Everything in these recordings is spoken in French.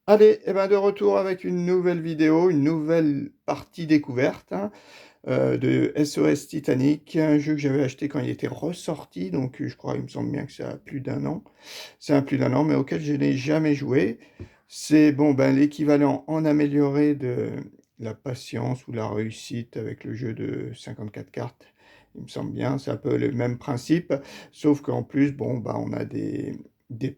Allez, et ben de retour avec une nouvelle vidéo, une nouvelle partie découverte de SOS Titanic, un jeu que j'avais acheté quand il était ressorti, donc je crois, il me semble bien que ça a plus d'un an. C'est un plus d'un an, mais auquel je n'ai jamais joué. C'est bon, ben, l'équivalent en amélioré de la patience ou la réussite avec le jeu de 54 cartes. Il me semble bien, c'est un peu le même principe, sauf qu'en plus, bon, ben, on a des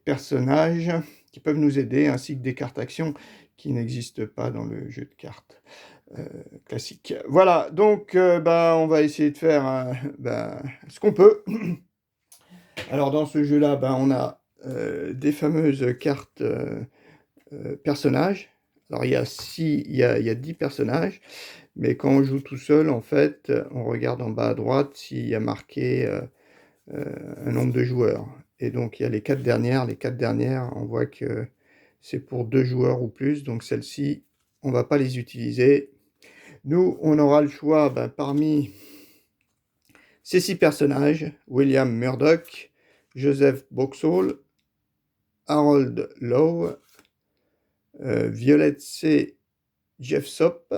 personnages qui peuvent nous aider, ainsi que des cartes actions qui n'existent pas dans le jeu de cartes classique. Voilà, donc bah, on va essayer de faire bah, ce qu'on peut. Alors dans ce jeu-là, bah, on a des fameuses cartes personnages. Alors il y a 10 personnages, mais quand on joue tout seul, en fait, on regarde en bas à droite s'il y a marqué un nombre de joueurs. Et donc il y a les 4 dernières. Les 4 dernières, on voit que c'est pour 2 joueurs ou plus, donc celles-ci, on ne va pas les utiliser. Nous, on aura le choix parmi ces 6 personnages: William Murdoch, Joseph Boxall, Harold Lowe, Violet C. Jeffsop,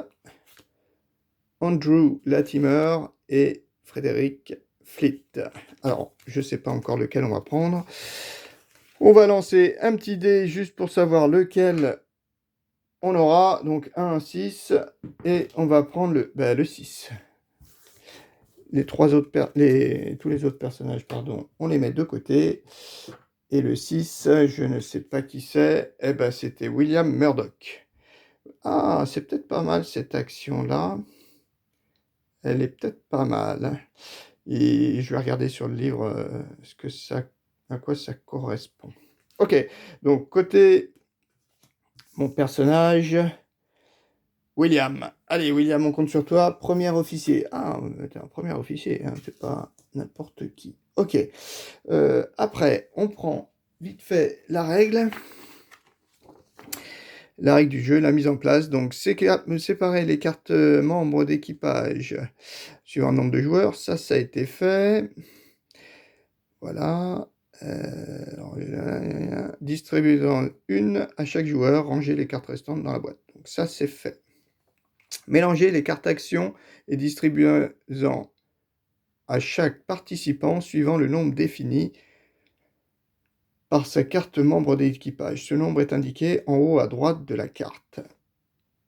Andrew Latimer et Frédéric Fleet. Alors, je ne sais pas encore lequel on va prendre. On va lancer un petit dé juste pour savoir lequel on aura. Donc 1, 6, et on va prendre le 6. Tous les autres personnages, pardon, on les met de côté. Et le 6, je ne sais pas qui c'est. Eh ben, c'était William Murdoch. Ah, c'est peut-être pas mal cette action-là. Elle est peut-être pas mal. Et je vais regarder sur le livre à quoi ça correspond. Ok, donc côté mon personnage, William. Allez, William, on compte sur toi. Premier officier. Ah, t'es un premier officier, hein, c'est pas n'importe qui. Ok. Après, on prend vite fait la règle du jeu, la mise en place. Donc, séparer les cartes membres d'équipage sur un nombre de joueurs. Ça a été fait. Voilà. Distribuant une à chaque joueur. Ranger les cartes restantes dans la boîte. Donc, ça, c'est fait. Mélanger les cartes actions et distribuant à chaque participant suivant le nombre défini par sa carte membre d'équipage. Ce nombre est indiqué en haut à droite de la carte,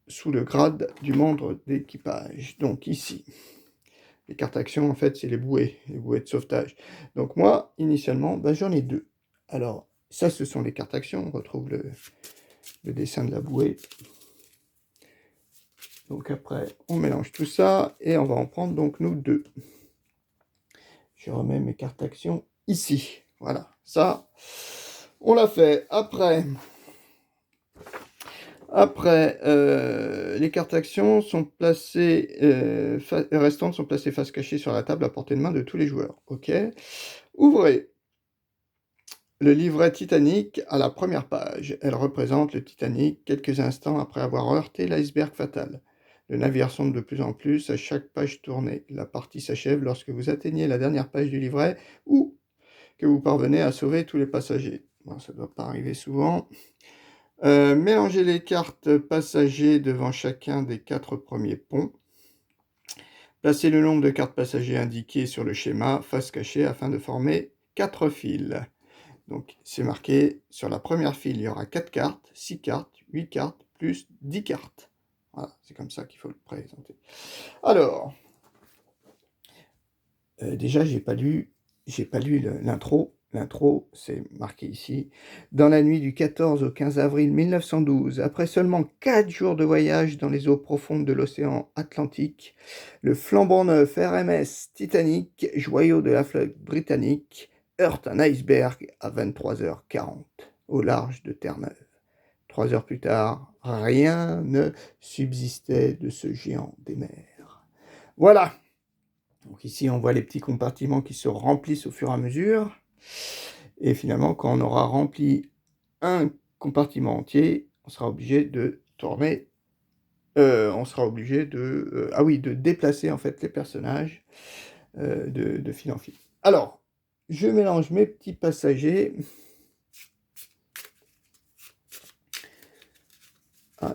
sous le grade du membre d'équipage. Donc ici, les cartes actions, en fait, c'est les bouées de sauvetage. Donc moi, initialement, j'en ai 2. Alors, ça, ce sont les cartes actions. On retrouve le dessin de la bouée. Donc après, on mélange tout ça et on va en prendre donc nous 2. Je remets mes cartes actions ici. Voilà, ça, on l'a fait. Après, les cartes actions sont placées, restantes sont placées face cachée sur la table à portée de main de tous les joueurs. Ok. Ouvrez le livret Titanic à la première page. Elle représente le Titanic quelques instants après avoir heurté l'iceberg fatal. Le navire sombre de plus en plus à chaque page tournée. La partie s'achève lorsque vous atteignez la dernière page du livret ou que vous parvenez à sauver tous les passagers. Bon, ça ne doit pas arriver souvent. Mélangez les cartes passagers devant chacun des 4 premiers ponts. Placez le nombre de cartes passagers indiquées sur le schéma face cachée afin de former 4 fils. Donc c'est marqué sur la première file, il y aura 4 cartes, 6 cartes, 8 cartes, plus 10 cartes. Voilà, c'est comme ça qu'il faut le présenter. Alors, déjà, j'ai pas lu l'intro. L'intro, c'est marqué ici. Dans la nuit du 14 au 15 avril 1912, après seulement 4 jours de voyage dans les eaux profondes de l'océan Atlantique, le flambant neuf RMS Titanic, joyau de la flotte britannique, heurte un iceberg à 23h40 au large de Terre-Neuve. 3 heures plus tard, rien ne subsistait de ce géant des mers. Voilà. Donc ici, on voit les petits compartiments qui se remplissent au fur et à mesure. Et finalement, quand on aura rempli un compartiment entier, on sera obligé de tourner. On sera obligé de déplacer en fait les personnages de fil en fil. Alors, je mélange mes petits passagers.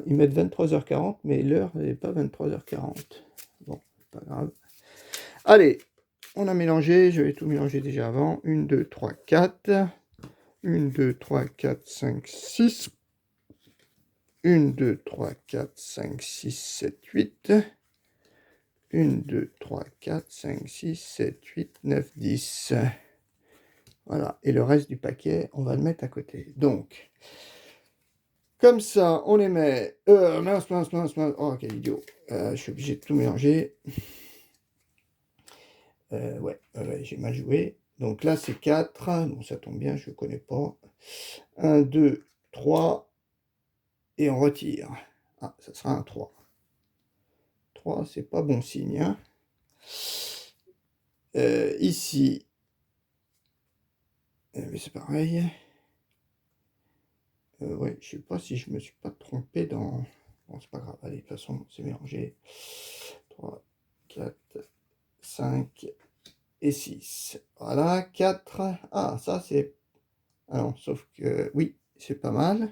ils mettent 23h40, mais l'heure n'est pas 23h40. Bon, pas grave. Allez, on a mélangé, je vais tout mélanger déjà avant. 1, 2, 3, 4. 1, 2, 3, 4, 5, 6. 1, 2, 3, 4, 5, 6, 7, 8. 1, 2, 3, 4, 5, 6, 7, 8, 9, 10. Voilà, et le reste du paquet, on va le mettre à côté. Donc, comme ça, on les met... mince. Oh, quel idiot. Je suis obligé de tout mélanger. Ouais, j'ai mal joué. Donc là, c'est 4. Bon, ça tombe bien, je ne connais pas. 1, 2, 3. Et on retire. Ah, ça sera un 3. 3, c'est pas bon signe. Hein. Ici, mais c'est pareil. Ouais, je sais pas si je me suis pas trompé dans... Bon, c'est pas grave. Allez, de toute façon, c'est mélangé. 3, 4, 5 et 6. Voilà, 4. Ah, ça, c'est... Ah non, sauf que... Oui, c'est pas mal.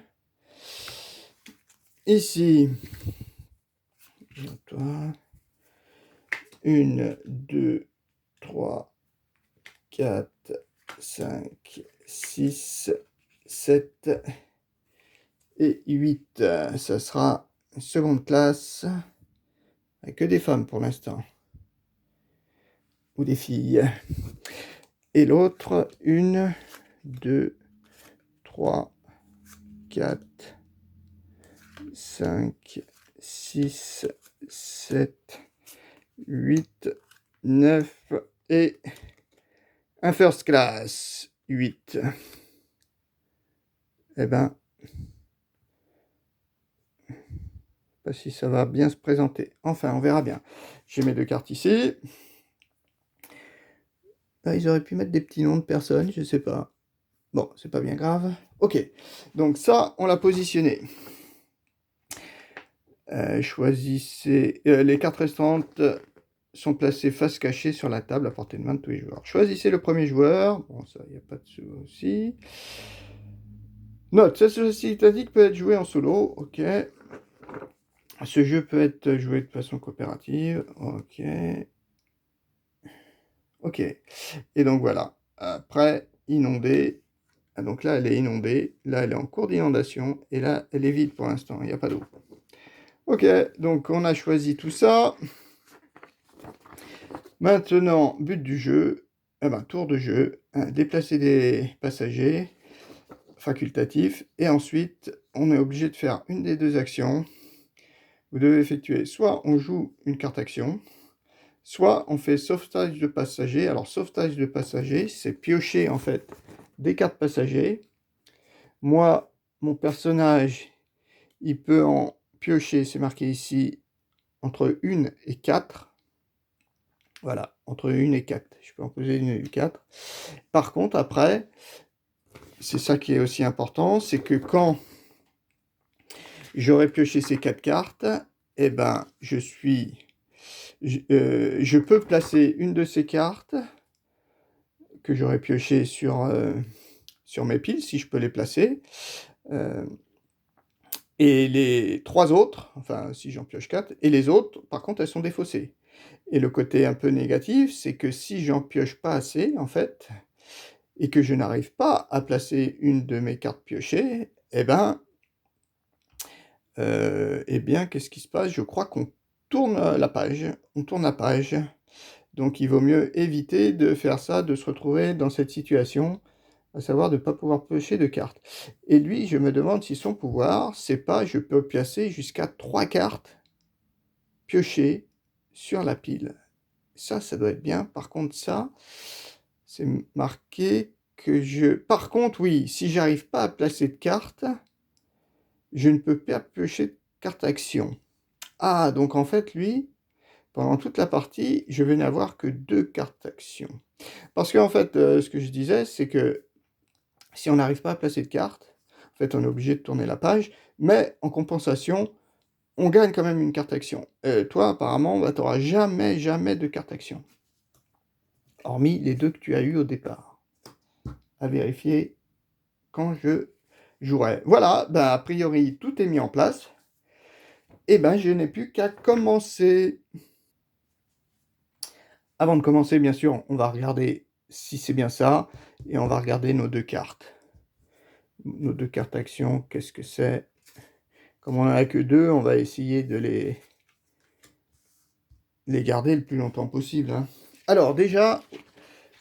Ici, toi, 1, 2, 3, 4, 5, 6, 7 et 8. Ça sera une seconde classe, avec que des femmes pour l'instant, ou des filles. Et l'autre, 1, 2, 3, 4, 5, 6, 7, 8, 9 et un first class, 8. Eh ben, pas si ça va bien se présenter. Enfin, on verra bien. J'ai mes 2 cartes ici. Là, ils auraient pu mettre des petits noms de personnes, je sais pas. Bon, c'est pas bien grave. Ok, donc ça, on l'a positionné. Choisissez... les cartes restantes sont placées face cachée sur la table à portée de main de tous les joueurs. Choisissez le premier joueur. Bon, ça, il n'y a pas de souci. Note, ceci tactique peut être joué en solo. Ok. Ce jeu peut être joué de façon coopérative. Ok. Ok. Et donc voilà. Après, inondé. Ah, donc là, elle est inondée. Là, elle est en cours d'inondation. Et là, elle est vide pour l'instant. Il n'y a pas d'eau. Ok. Donc, on a choisi tout ça. Maintenant, but du jeu. Eh ben, tour de jeu. Déplacer des passagers facultatifs. Et ensuite, on est obligé de faire une des 2 actions. Vous devez effectuer, soit on joue une carte action, soit on fait sauvetage de passagers. Alors, sauvetage de passagers, c'est piocher en fait des cartes passagers. Moi, mon personnage, il peut en piocher, c'est marqué ici, entre 1 et 4. Voilà, entre 1 et 4. Je peux en poser 1 et 4. Par contre, après, c'est ça qui est aussi important, c'est que quand j'aurai pioché ces 4 cartes, eh ben, je peux placer une de ces cartes que j'aurais pioché sur mes piles, si je peux les placer. Et les 3 autres, enfin si j'en pioche 4, et les autres, par contre, elles sont défaussées. Et le côté un peu négatif, c'est que si j'en pioche pas assez, en fait, et que je n'arrive pas à placer une de mes cartes piochées, eh bien, qu'est-ce qui se passe? Je crois qu'on tourne la page. On tourne la page. Donc il vaut mieux éviter de faire ça, de se retrouver dans cette situation, à savoir de ne pas pouvoir piocher de cartes. Et lui, je me demande si son pouvoir, c'est pas je peux placer jusqu'à 3 cartes piochées sur la pile. Ça doit être bien. Par contre, ça, c'est marqué que je... Par contre, oui, si j'arrive pas à placer de cartes, je ne peux pas piocher de carte action. Ah, donc en fait, lui, pendant toute la partie, je vais n'avoir que 2 cartes action. Parce qu'en fait, ce que je disais, c'est que si on n'arrive pas à placer de cartes, en fait, on est obligé de tourner la page, mais en compensation, on gagne quand même une carte action. Toi, apparemment, bah, tu n'auras jamais de carte action. Hormis les 2 que tu as eues au départ. À vérifier quand je jouerai. Voilà, bah, a priori, tout est mis en place. Eh ben, je n'ai plus qu'à commencer. Avant de commencer, bien sûr, on va regarder si c'est bien ça, et on va regarder nos 2 cartes. Nos 2 cartes actions, qu'est-ce que c'est? Comme on en a que 2, on va essayer de les garder le plus longtemps possible, hein. Alors déjà,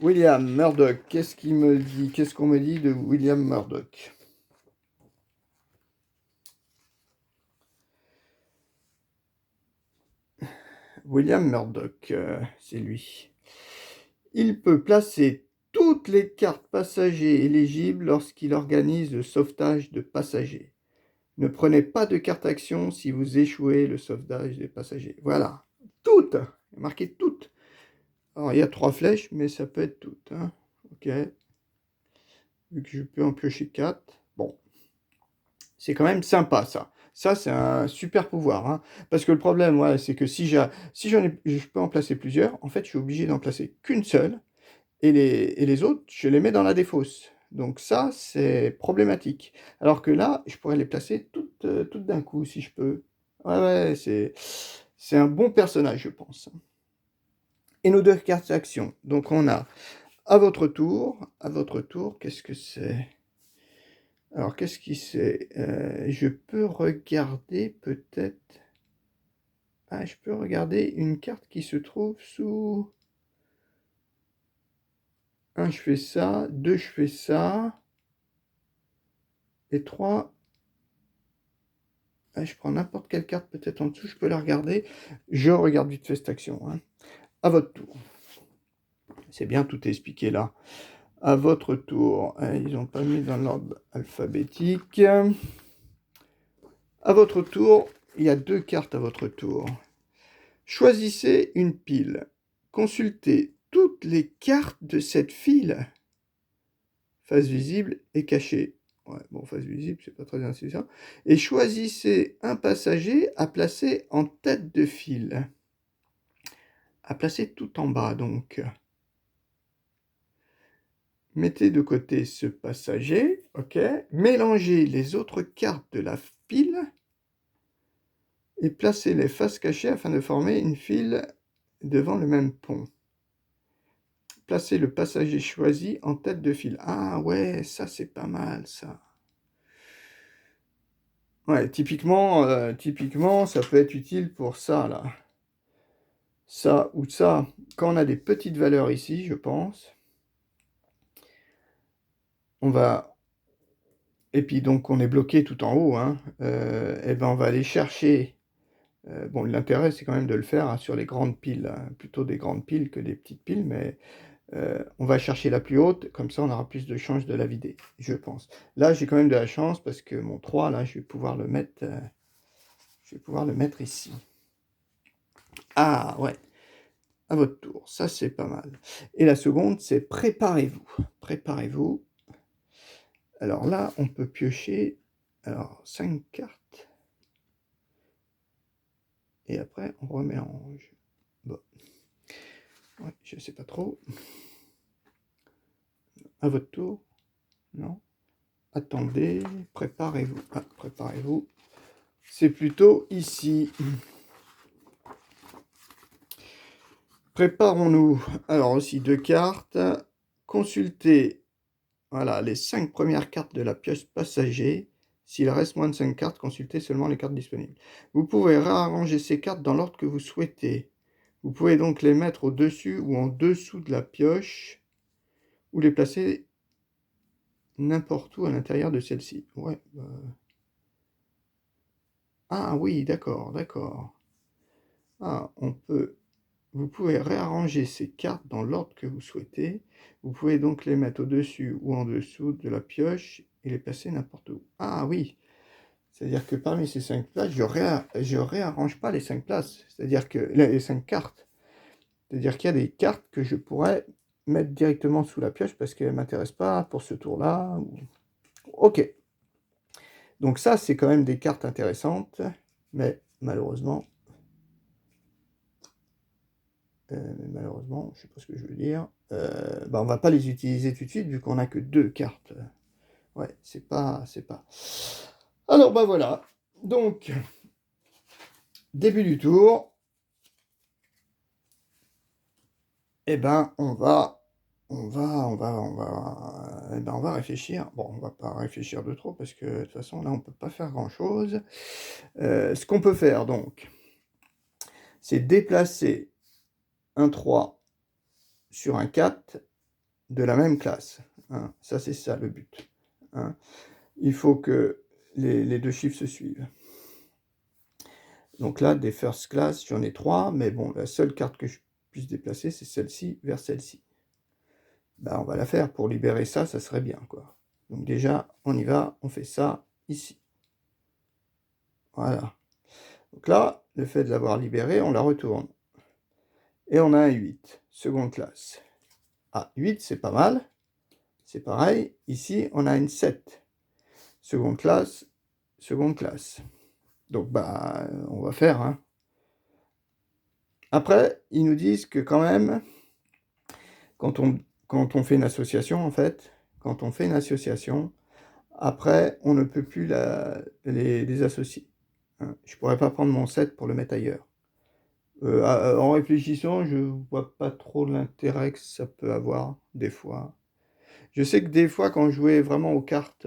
William Murdoch, qu'est-ce qu'il me dit? Qu'est-ce qu'on me dit de William Murdoch? William Murdoch, c'est lui. Il peut placer toutes les cartes passagers éligibles lorsqu'il organise le sauvetage de passagers. Ne prenez pas de carte action si vous échouez le sauvetage des passagers. Voilà, toutes, marqué toutes. Alors il y a 3 flèches, mais ça peut être toutes, hein. Ok, vu que je peux en piocher 4. Bon, c'est quand même sympa ça. Ça, c'est un super pouvoir, hein. Parce que le problème, ouais, c'est que si j'en ai, je peux en placer plusieurs, en fait, je suis obligé d'en placer qu'une seule. Et les autres, je les mets dans la défausse. Donc ça, c'est problématique. Alors que là, je pourrais les placer toutes d'un coup, si je peux. Ouais, ouais, c'est un bon personnage, je pense. Et nos 2 cartes d'action. Donc on a, à votre tour, qu'est-ce que c'est? Alors, qu'est-ce qui c'est? Je peux regarder peut-être... Ah, je peux regarder une carte qui se trouve sous... 1, je fais ça. 2, je fais ça. Et 3... Ah, je prends n'importe quelle carte peut-être en dessous, je peux la regarder. Je regarde vite fait cette action, hein. À votre tour. C'est bien, tout est expliqué là. À votre tour. Ils n'ont pas mis dans l'ordre alphabétique. À votre tour, il y a 2 cartes à votre tour. Choisissez une pile. Consultez toutes les cartes de cette file. Face visible et cachée. Ouais, bon, face visible, c'est pas très intéressant. Et choisissez un passager à placer en tête de file. À placer tout en bas, donc. Mettez de côté ce passager, ok. Mélangez les autres cartes de la file et placez-les face cachée afin de former une file devant le même pont. Placez le passager choisi en tête de file. Ah ouais, ça c'est pas mal, ça. Ouais, typiquement, ça peut être utile pour ça, là. Ça ou ça. Quand on a des petites valeurs ici, je pense, on va... Et puis donc on est bloqué tout en haut, hein. Et ben on va aller chercher... bon, l'intérêt, c'est quand même de le faire, hein, sur les grandes piles, hein, plutôt des grandes piles que des petites piles, mais on va chercher la plus haute, comme ça on aura plus de chances de la vider, je pense. Là, j'ai quand même de la chance, parce que mon 3, là, je vais pouvoir le mettre ici. Ah, ouais, à votre tour, ça c'est pas mal. Et la seconde, c'est préparez-vous. Préparez-vous. Alors là, on peut piocher, alors, 5 cartes. Et après, on remélange. Bon. Ouais, je sais pas trop. À votre tour. Non. Attendez, préparez-vous. Ah, préparez-vous. C'est plutôt ici. Préparons-nous. Alors aussi 2 cartes. Consultez, voilà, les 5 premières cartes de la pioche passager. S'il reste moins de 5 cartes, consultez seulement les cartes disponibles. Vous pouvez réarranger ces cartes dans l'ordre que vous souhaitez. Vous pouvez donc les mettre au-dessus ou en dessous de la pioche, ou les placer n'importe où à l'intérieur de celle-ci. Ouais. Ah oui, d'accord, d'accord. Ah, vous pouvez réarranger ces cartes dans l'ordre que vous souhaitez. Vous pouvez donc les mettre au-dessus ou en dessous de la pioche et les placer n'importe où. Ah oui, c'est-à-dire que parmi ces 5 places, je réarrange pas les 5 places, c'est-à-dire que les 5 cartes. C'est-à-dire qu'il y a des cartes que je pourrais mettre directement sous la pioche parce qu'elles ne m'intéressent pas pour ce tour-là. Ok. Donc ça, c'est quand même des cartes intéressantes, mais malheureusement, je sais pas ce que je veux dire, bah, on va pas les utiliser tout de suite vu qu'on a que 2 cartes. Ouais, c'est pas... Alors bah voilà, donc début du tour, eh ben, on va réfléchir. Bon, on va pas réfléchir de trop parce que de toute façon, là, on peut pas faire grand-chose. Ce qu'on peut faire donc, c'est déplacer un 3 sur un 4 de la même classe, hein. Ça, c'est ça le but, hein. Il faut que les 2 chiffres se suivent. Donc là, des first class, j'en ai 3, mais bon, la seule carte que je puisse déplacer, c'est celle-ci vers celle-ci. Bah, on va la faire pour libérer ça, ça serait bien, quoi. Donc déjà, on y va, on fait ça ici. Voilà. Donc là, le fait de l'avoir libéré, on la retourne. Et on a un 8, seconde classe. Ah, 8, c'est pas mal. C'est pareil. Ici, on a une 7. Seconde classe, seconde classe. Donc, bah, on va faire, hein. Après, ils nous disent que quand même, quand on fait une association, en fait, quand on fait une association, après, on ne peut plus les associer, hein. Je pourrais pas prendre mon 7 pour le mettre ailleurs. En réfléchissant, je vois pas trop l'intérêt que ça peut avoir, des fois. Je sais que des fois, quand je jouais vraiment aux cartes,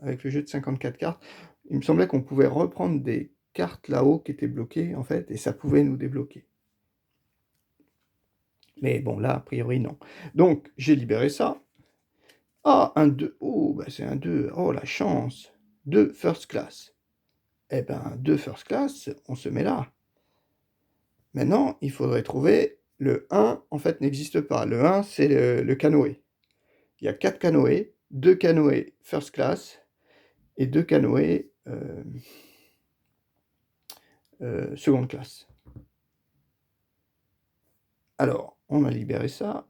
avec le jeu de 54 cartes, il me semblait qu'on pouvait reprendre des cartes là-haut qui étaient bloquées, en fait, et ça pouvait nous débloquer. Mais bon, là, a priori, non. Donc, j'ai libéré ça. Ah, un 2. Oh, bah c'est un 2. Oh, la chance. 2 first class. Eh ben, 2 first class, on se met là. Maintenant, il faudrait trouver le 1, en fait, n'existe pas. Le 1, c'est le canoë. Il y a 4 canoës, 2 canoës first class et 2 canoës seconde classe. Alors, on a libéré ça.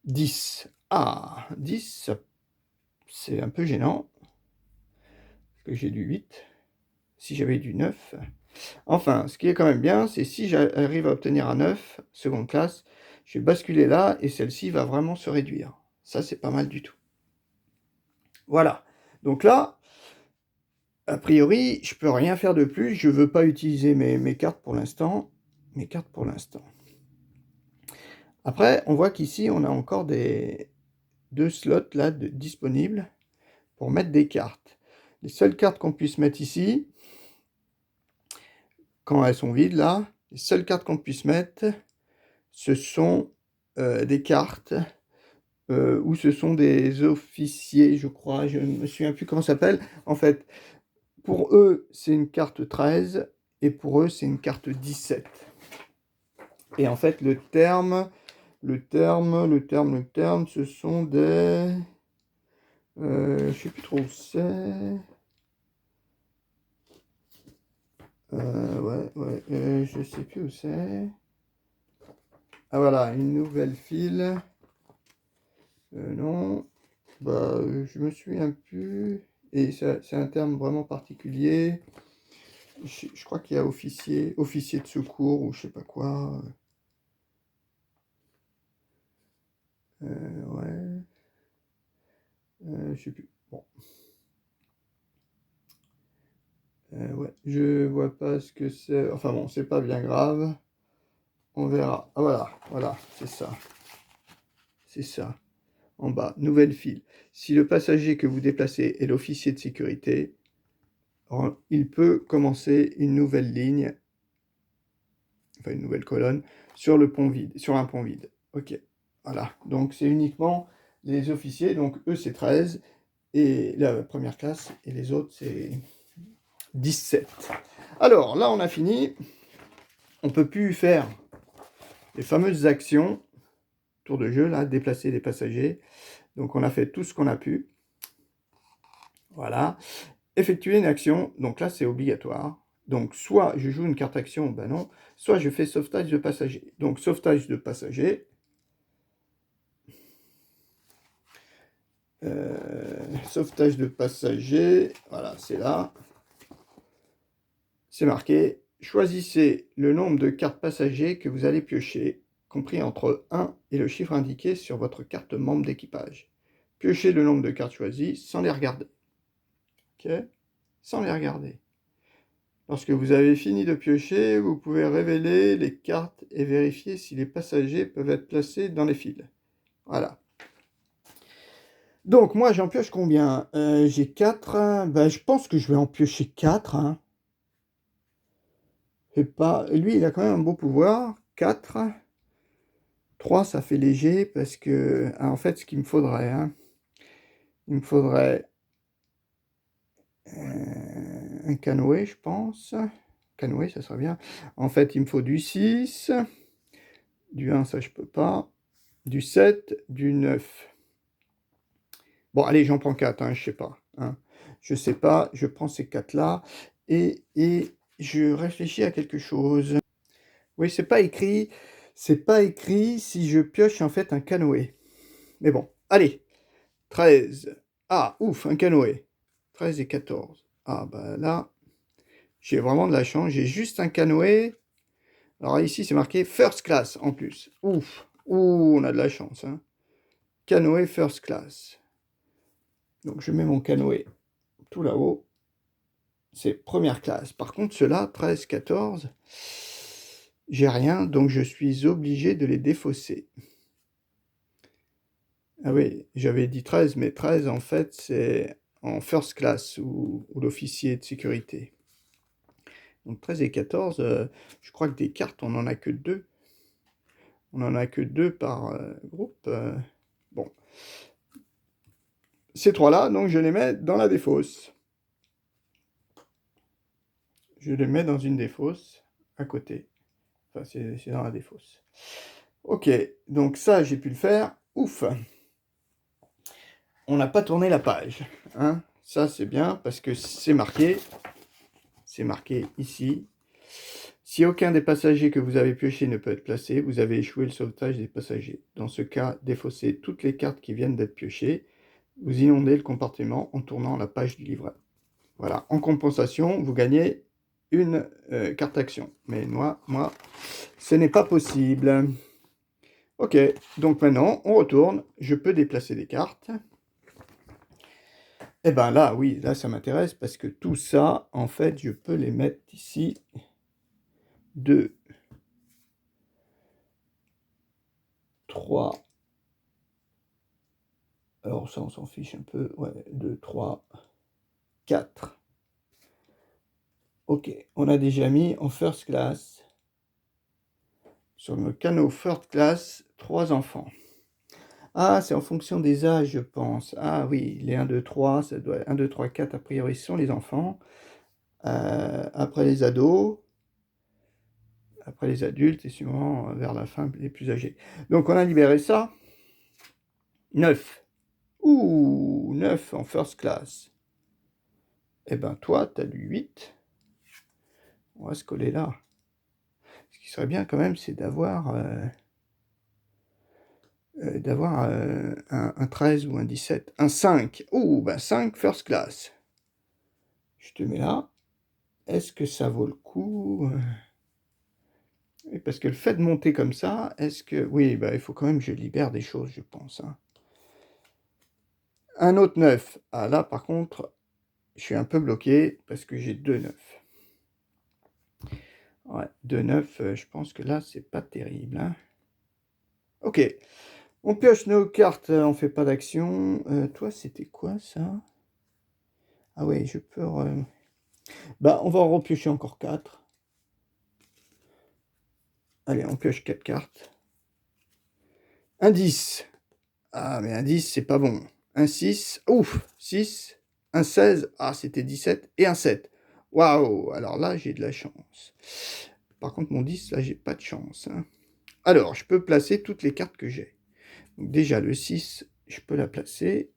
10. Ah, 10, c'est un peu gênant. Parce que j'ai du 8. Si j'avais du 9. Enfin, ce qui est quand même bien, c'est si j'arrive à obtenir un 9, seconde classe, je vais basculer là et celle-ci va vraiment se réduire. Ça, c'est pas mal du tout. Voilà. Donc là, a priori, je peux rien faire de plus. Je veux pas utiliser mes cartes pour l'instant. Mes cartes pour l'instant. Après, on voit qu'ici, on a encore des 2 slots là disponibles pour mettre des cartes. Les seules cartes qu'on puisse mettre ici, quand elles sont vides là, les seules cartes qu'on puisse mettre, ce sont des cartes où ce sont des officiers, je crois, je ne me souviens plus comment ça s'appelle. En fait, pour eux, c'est une carte 13 et pour eux, c'est une carte 17. Et en fait, le terme, ce sont des... je sais plus trop où c'est. Je sais plus où c'est. Ah voilà, une nouvelle file. Non, bah je me souviens plus. Et c'est un terme vraiment particulier. Je crois qu'il y a officier de secours ou je sais pas quoi. Ouais. Je sais plus. Bon. Ouais, je vois pas ce que c'est. Enfin bon, c'est pas bien grave. On verra. Ah voilà, c'est ça. C'est ça. En bas, nouvelle file. Si le passager que vous déplacez est l'officier de sécurité, il peut commencer une nouvelle ligne, enfin une nouvelle colonne, sur le pont vide, sur un pont vide. Ok. Voilà. Donc c'est uniquement les officiers, donc eux c'est 13, et la première classe, et les autres c'est 17. Alors là on a fini. On peut plus faire les fameuses actions, tour de jeu, là, déplacer les passagers. Donc on a fait tout ce qu'on a pu. Voilà. Effectuer une action, donc là c'est obligatoire. Donc soit je joue une carte action, ben non, soit je fais sauvetage de passager. Donc sauvetage de passager. Sauvetage de passager, voilà, c'est là. C'est marqué. Choisissez le nombre de cartes passagers que vous allez piocher, compris entre 1 et le chiffre indiqué sur votre carte membre d'équipage. Piochez le nombre de cartes choisies sans les regarder. Ok? Sans les regarder. Lorsque vous avez fini de piocher, vous pouvez révéler les cartes et vérifier si les passagers peuvent être placés dans les fils. Voilà. Donc moi j'en pioche combien? J'ai 4. Ben, je pense que je vais en piocher 4. Hein. Et pas... Lui il a quand même un beau pouvoir. 4. 3 ça fait léger parce que... Ah, en fait ce qu'il me faudrait... Hein, il me faudrait un canoë je pense. Canoë ça serait bien. En fait il me faut du 6. Du 1 ça je peux pas. Du 7, du 9. Bon, allez, j'en prends 4, hein, je sais pas. Hein. Je sais pas, je prends ces 4-là et je réfléchis à quelque chose. Oui, c'est pas écrit si je pioche en fait un canoë. Mais bon, allez, 13. Ah, ouf, un canoë. 13 et 14. Ah, bah là, j'ai vraiment de la chance, j'ai juste un canoë. Alors ici, c'est marqué First Class en plus. Ouf, ouh, on a de la chance. Hein. Canoë First Class. Donc je mets mon canoë tout là-haut. C'est première classe. Par contre, ceux-là, 13, 14, j'ai rien, donc je suis obligé de les défausser. Ah oui, j'avais dit 13, mais 13, en fait, c'est en first class ou l'officier de sécurité. Donc 13 et 14, je crois que des cartes, on n'en a que 2. On n'en a que 2 par groupe. Bon. Ces 3-là, donc je les mets dans la défausse. Je les mets dans une défausse à côté. Enfin, c'est dans la défausse. Ok, donc ça, j'ai pu le faire. Ouf! On n'a pas tourné la page. Hein. Ça, c'est bien parce que c'est marqué ici. Si aucun des passagers que vous avez pioché ne peut être placé, vous avez échoué le sauvetage des passagers. Dans ce cas, défaussez toutes les cartes qui viennent d'être piochées. Vous inondez le compartiment en tournant la page du livret. Voilà. En compensation, vous gagnez une carte action. Mais moi, ce n'est pas possible. Ok, donc maintenant, on retourne. Je peux déplacer des cartes. Eh ben là, oui, là, ça m'intéresse parce que tout ça, en fait, je peux les mettre ici. 2, 3. Alors ça, on s'en fiche un peu. Ouais, 2, 3, 4. Ok, on a déjà mis en first class. Sur le canot first class, 3 enfants. Ah, c'est en fonction des âges, je pense. Ah oui, les 1, 2, 3, ça doit... 1, 2, 3, 4, a priori, ce sont les enfants. Après les ados. Après les adultes et suivant vers la fin les plus âgés. Donc on a libéré ça. 9. Ouh, 9 en first class. Eh ben toi, tu as du 8. On va se coller là. Ce qui serait bien quand même, c'est d'avoir un 13 ou un 17. Un 5. Ouh, ben 5 first class. Je te mets là. Est-ce que ça vaut le coup? Parce que le fait de monter comme ça, est-ce que... Oui, bah, il faut quand même que je libère des choses, je pense. Hein. Un autre 9. Ah là, par contre, je suis un peu bloqué parce que j'ai 2 9. Ouais, 2 9, je pense que là, c'est pas terrible. Hein. Ok. On pioche nos cartes, on fait pas d'action. Toi, c'était quoi, ça? Ah ouais, je peux... Bah, on va en repiocher encore 4. Allez, on pioche 4 cartes. Un 10. Ah, mais un 10, c'est pas bon. Un 6. Ouf, 6. Un 16. Ah, c'était 17. Et un 7. Waouh, alors là, j'ai de la chance. Par contre, mon 10, là, j'ai pas de chance. Hein. Alors, je peux placer toutes les cartes que j'ai. Donc déjà, le 6, je peux la placer.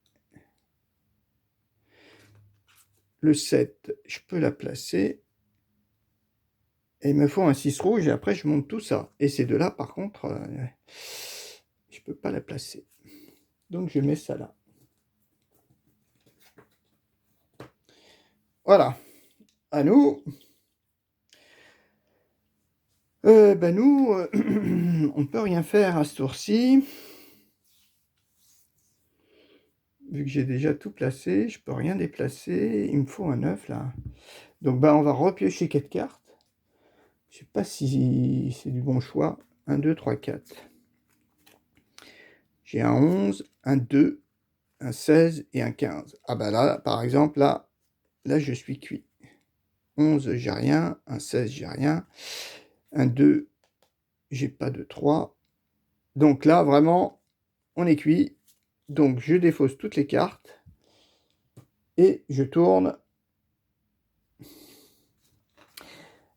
Le 7, je peux la placer. Et il me faut un 6 rouge, et après, je monte tout ça. Et ces deux-là, par contre, je peux pas la placer. Donc, je mets ça là. Voilà. À nous. Ben nous, on peut rien faire à ce tour-ci. Vu que j'ai déjà tout placé, je peux rien déplacer. Il me faut un 9 là. Donc, bah, on va repiocher 4 cartes. Je sais pas si c'est du bon choix. 1, 2, 3, 4. J'ai un 11, un 2, un 16 et un 15. Ah bah là, par exemple, là je suis cuit. 11, j'ai rien. Un 16, j'ai rien. Un 2, j'ai pas de 3. Donc là, vraiment, on est cuit. Donc, je défausse toutes les cartes. Et je tourne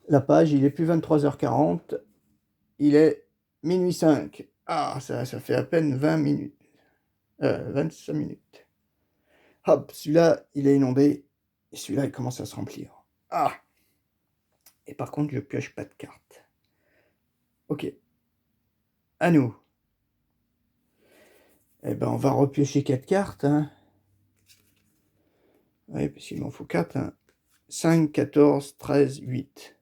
la page. Il est plus 23h40. Il est minuit 5. Ah, ça fait à peine 20 minutes. 25 minutes. Hop, celui-là, il est inondé. Et celui-là, il commence à se remplir. Ah! Et par contre, je pioche pas de cartes. Ok. À nous. Eh ben, on va repiocher 4 cartes. Hein. Oui, parce qu'il m'en faut 4. Hein. 5, 14, 13, 8.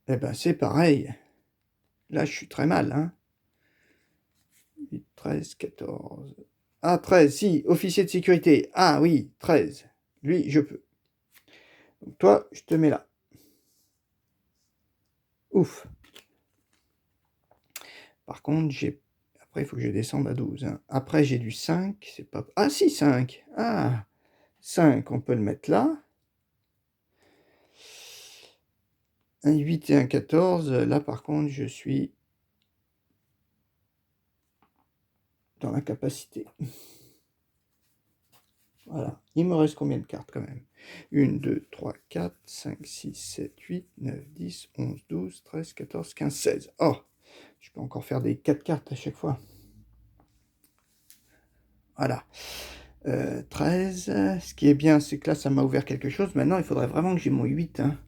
Eh ben, c'est pareil. Là, je suis très mal. Hein. 8, 13, 14. Ah, 13, si. Officier de sécurité. Ah oui, 13. Lui, je peux. Donc, toi, je te mets là. Ouf. Par contre, après, il faut que je descende à 12. Hein. Après, j'ai du 5. C'est pas... Ah, si, 5. Ah, 5, on peut le mettre là. Un 8 et un 14. Là, par contre, je suis dans l'incapacité. Voilà. Il me reste combien de cartes quand même? 1, 2, 3, 4, 5, 6, 7, 8, 9, 10, 11, 12, 13, 14, 15, 16. Oh! Je peux encore faire des 4 cartes à chaque fois. Voilà. 13. Ce qui est bien, c'est que là, ça m'a ouvert quelque chose. Maintenant, il faudrait vraiment que j'ai mon 8. Hein.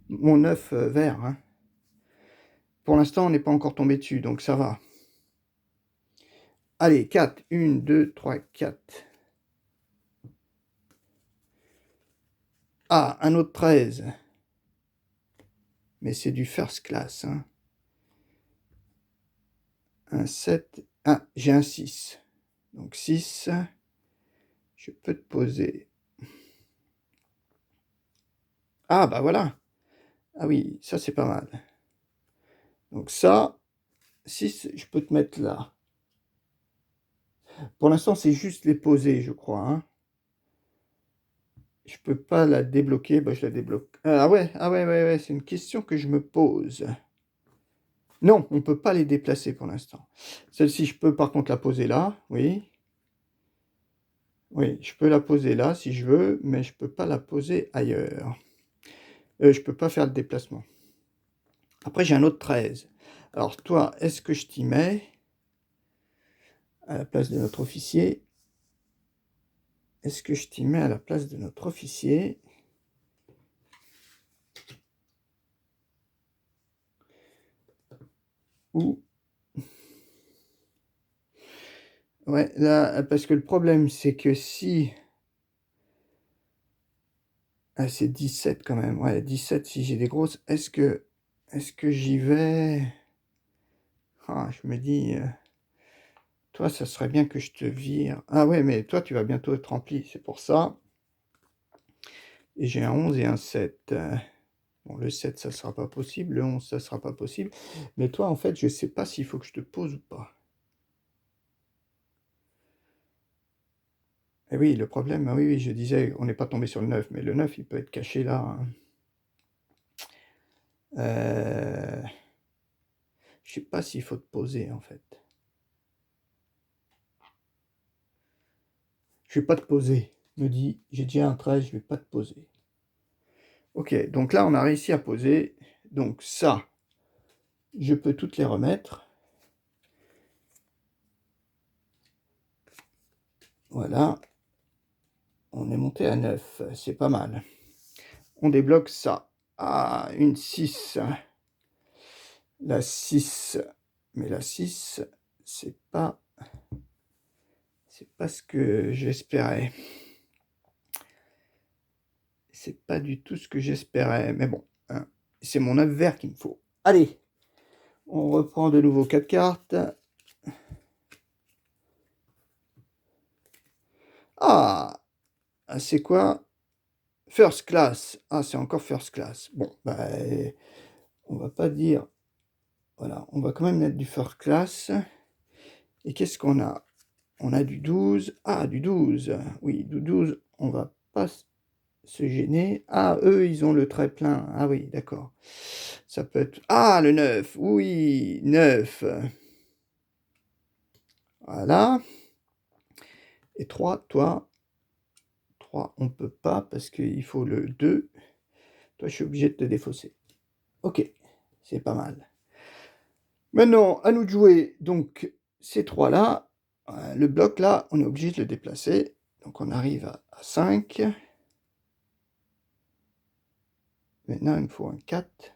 Mon 9 vert. Hein. Pour l'instant, on n'est pas encore tombé dessus, donc ça va. Allez, 4. 1, 2, 3, 4. Ah, un autre 13. Mais c'est du first class. Hein. Un 7. Ah, j'ai un 6. Donc 6. Je peux te poser. Ah, bah voilà. Ah oui, ça c'est pas mal. Donc ça, 6, je peux te mettre là. Pour l'instant, c'est juste les poser, je crois. Hein. Je peux pas la débloquer. Bah, je la débloque. Ah ouais, ouais. C'est une question que je me pose. Non, on peut pas les déplacer pour l'instant. Celle-ci, je peux par contre la poser là. Oui. Oui, je peux la poser là si je veux, mais je peux pas la poser ailleurs. Je peux pas faire de déplacement. Après, j'ai un autre 13. Alors toi, est-ce que je t'y mets à la place de notre officier? Est-ce que je t'y mets à la place de notre officier? Ou... Ouais, là, parce que le problème, c'est que si... Ah, c'est 17 quand même. Ouais, 17 si j'ai des grosses. Est-ce que j'y vais? Ah, je me dis... Toi, ça serait bien que je te vire. Ah ouais, mais toi, tu vas bientôt être rempli. C'est pour ça. Et j'ai un 11 et un 7. Bon, le 7, ça ne sera pas possible. Le 11, ça ne sera pas possible. Mais toi, en fait, je ne sais pas s'il faut que je te pose ou pas. Eh oui, le problème, oui, je disais, on n'est pas tombé sur le 9, mais le 9, il peut être caché là. Hein. Je sais pas s'il faut te poser, en fait. Je vais pas te poser. Me dit, j'ai déjà un 13, je vais pas te poser. Ok, donc là, on a réussi à poser. Donc ça, je peux toutes les remettre. Voilà. On est monté à 9, c'est pas mal. On débloque ça. Ah, une 6. La 6. Mais la 6, c'est pas ce que j'espérais. C'est pas du tout ce que j'espérais. Mais bon, hein, c'est mon 9 vert qu'il me faut. Allez, on reprend de nouveau 4 cartes. Ah, c'est quoi? First class. Ah, c'est encore first class. Bon, bah, on va pas dire... Voilà, on va quand même mettre du first class. Et qu'est-ce qu'on a? On a du 12. Ah, du 12. Oui, du 12, on va pas se gêner. Ah, eux, ils ont le trait plein. Ah oui, d'accord. Ça peut être... Ah, le 9. Oui, 9. Voilà. Et 3, toi. 3, on peut pas parce qu'il faut le 2. Toi, je suis obligé de te défausser. Ok, c'est pas mal. Maintenant, à nous de jouer donc ces 3-là. Le bloc là, on est obligé de le déplacer. Donc on arrive à 5. Maintenant, il me faut un 4.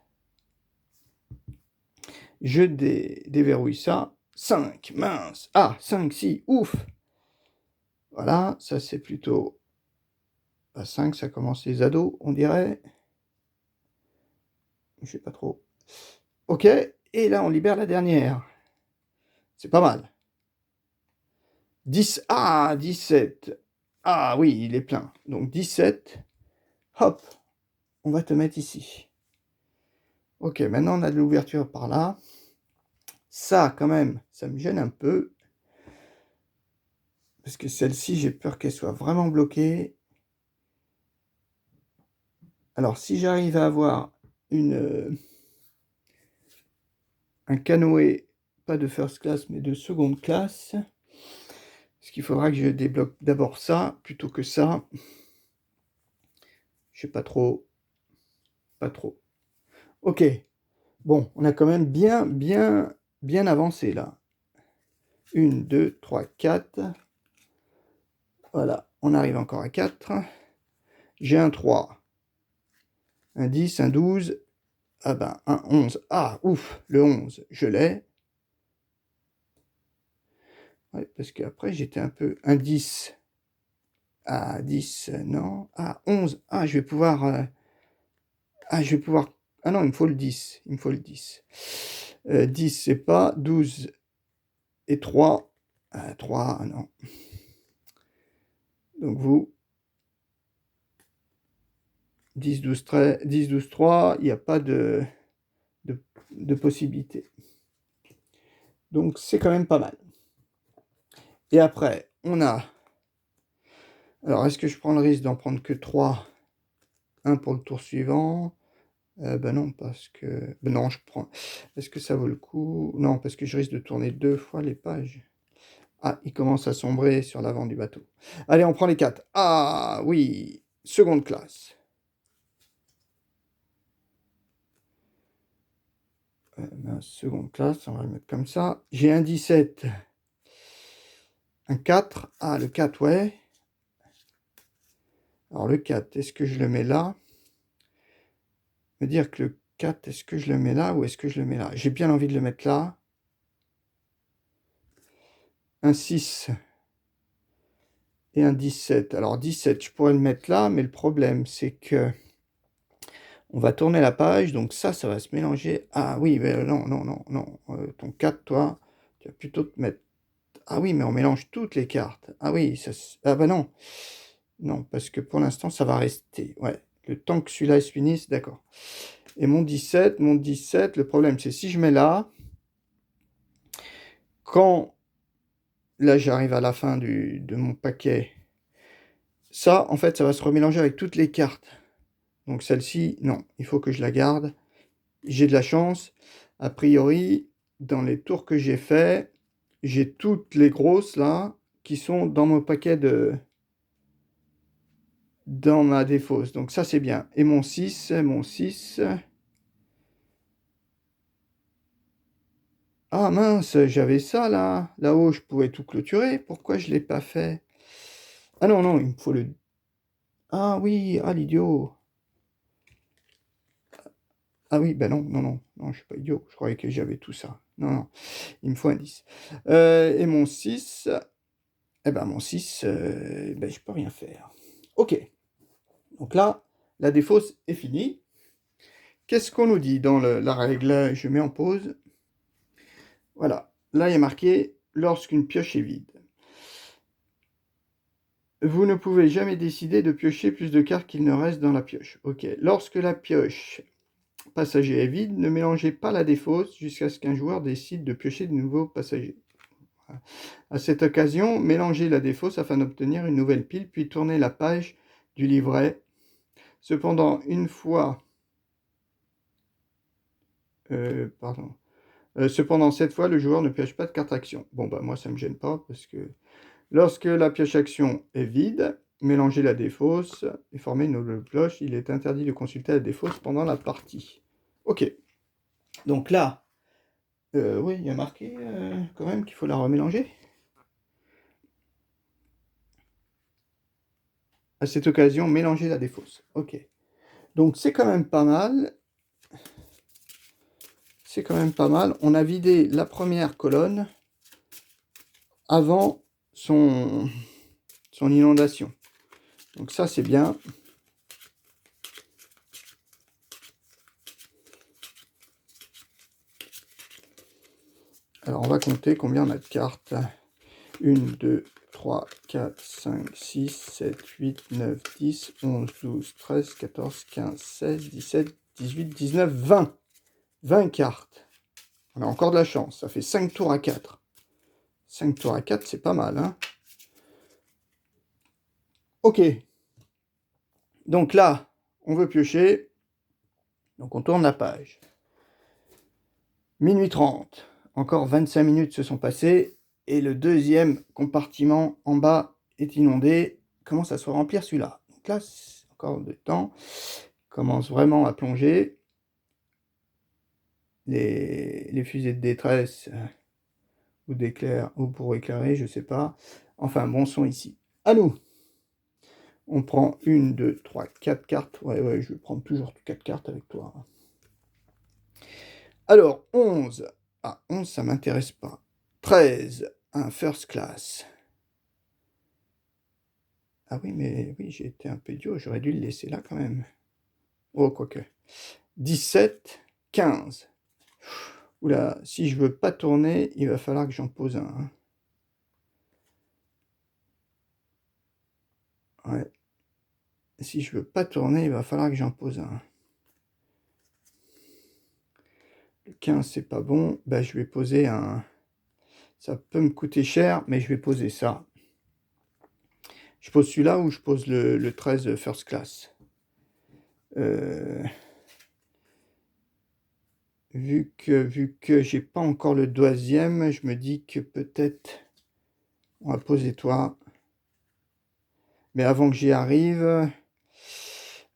Je déverrouille ça. 5, mince. Ah, 5, si, ouf. Voilà, ça c'est plutôt... À 5, ça commence les ados, on dirait. Je sais pas trop. Ok, et là on libère la dernière. C'est pas mal. 10, ah, 17. Ah oui, il est plein. Donc 17. Hop, on va te mettre ici. Ok, maintenant on a de l'ouverture par là. Ça, quand même, ça me gêne un peu. Parce que celle-ci, j'ai peur qu'elle soit vraiment bloquée. Alors, si j'arrive à avoir un canoë, pas de first class, mais de seconde classe, parce qu'il faudra que je débloque d'abord ça, plutôt que ça. Je sais pas trop. Pas trop. Ok. Bon, on a quand même bien avancé, là. 1, 2, 3, 4. Voilà, on arrive encore à 4. J'ai un 3. Un 10, un 12. Ah ben, un 11. Ah, ouf, le 11, je l'ai. Ouais, parce qu'après, j'étais un peu... Un 10. Ah, 10, non. Ah, 11. Ah, je vais pouvoir... Ah, je vais pouvoir... Ah non, il me faut le 10. Il me faut le 10. 10, c'est pas. 12 et 3. 3, ah non. Donc vous... 10, 12, 13, 10, 12, 3, il n'y a pas de possibilité. Donc c'est quand même pas mal. Et après, on a... Alors, est-ce que je prends le risque d'en prendre que 3? 1 pour le tour suivant. Ben non, parce que... Ben non, je prends... Est-ce que ça vaut le coup? Non, parce que je risque de tourner 2 fois les pages. Ah, il commence à sombrer sur l'avant du bateau. Allez, on prend les 4. Ah, oui, seconde classe. Seconde classe, on va le mettre comme ça. J'ai un 17. Un 4. Ah, le 4, ouais. Alors, le 4, est-ce que je le mets là? Me dire que le 4, est-ce que je le mets là ou est-ce que je le mets là? J'ai bien envie de le mettre là. Un 6 et un 17. Alors 17, je pourrais le mettre là, mais le problème, c'est que on va tourner la page, donc ça va se mélanger. Ah oui, mais non, non, non, non. Ton 4, toi, tu vas plutôt te mettre... Ah oui, mais on mélange toutes les cartes. Ah oui, ça... Ah bah non. Non, parce que pour l'instant, ça va rester. Ouais, le temps que celui-là se finisse, d'accord. Et mon 17, le problème, c'est si je mets là, quand... Là, j'arrive à la fin de mon paquet. Ça, en fait, ça va se remélanger avec toutes les cartes. Donc celle-ci, non, il faut que je la garde. J'ai de la chance. A priori, dans les tours que j'ai fait, j'ai toutes les grosses, là, qui sont dans mon paquet de... dans ma défausse. Donc ça, c'est bien. Et mon 6, mon 6... Ah mince, j'avais ça, là. Là-haut, je pouvais tout clôturer. Pourquoi je ne l'ai pas fait? Ah non, non, il me faut le... Ah oui, ah l'idiot. Ah oui, ben non, non, non, non, je suis pas idiot, je croyais que j'avais tout ça. Non, non, il me faut un 10. Et mon 6, eh ben mon 6, ben je peux rien faire. Ok, donc là, la défausse est finie. Qu'est-ce qu'on nous dit dans la règle? Je mets en pause. Voilà, là il y a marqué « Lorsqu'une pioche est vide ». Vous ne pouvez jamais décider de piocher plus de cartes qu'il ne reste dans la pioche. Ok. Lorsque la pioche passager est vide, ne mélangez pas la défausse jusqu'à ce qu'un joueur décide de piocher de nouveaux passagers. Voilà. À cette occasion, mélangez la défausse afin d'obtenir une nouvelle pile, puis tournez la page du livret. Cependant, cependant, cette fois, le joueur ne pioche pas de carte action. Bon, bah moi, ça me gêne pas, parce que lorsque la pioche action est vide, mélangez la défausse et formez une nouvelle pioche. Il est interdit de consulter la défausse pendant la partie. Ok. Donc là, oui, il y a marqué quand même qu'il faut la remélanger. À cette occasion, mélangez la défausse. Ok. Donc c'est quand même pas mal. C'est quand même pas mal. On a vidé la première colonne avant son inondation. Donc ça, c'est bien. Alors, on va compter combien on a de cartes. 1, 2, 3, 4, 5, 6, 7, 8, 9, 10, 11, 12, 13, 14, 15, 16, 17, 18, 19, 20. 20 cartes. On a encore de la chance. Ça fait 5 tours à 4. 5 tours à 4, c'est pas mal, hein. Ok. Donc là, on veut piocher. Donc on tourne la page. Minuit 30. Encore 25 minutes se sont passées. Et le deuxième compartiment en bas est inondé. Commence à se remplir celui-là. Donc là, encore de temps. Commence vraiment à plonger. Les fusées de détresse ou d'éclair ou pour éclairer, je sais pas. Enfin, bon, sont ici. À nous. On prend 1, 2, 3, 4 cartes. Ouais, je vais prendre toujours 4 cartes avec toi. Alors, 11. Ah, 11, ça m'intéresse pas. 13, un first class. Ah oui, mais oui, j'ai été un peu idiot. J'aurais dû le laisser là quand même. Oh, quoique. 17, 15. Oula, si je veux pas tourner, il va falloir que j'en pose un. Hein. Ouais. Si je veux pas tourner, il va falloir que j'en pose un. Le 15, c'est pas bon. Bah, je vais poser un... Ça peut me coûter cher, mais je vais poser ça. Je pose celui-là ou je pose le 13 first class. Vu que j'ai pas encore le deuxième, je me dis que peut-être on va poser toi. Mais avant que j'y arrive,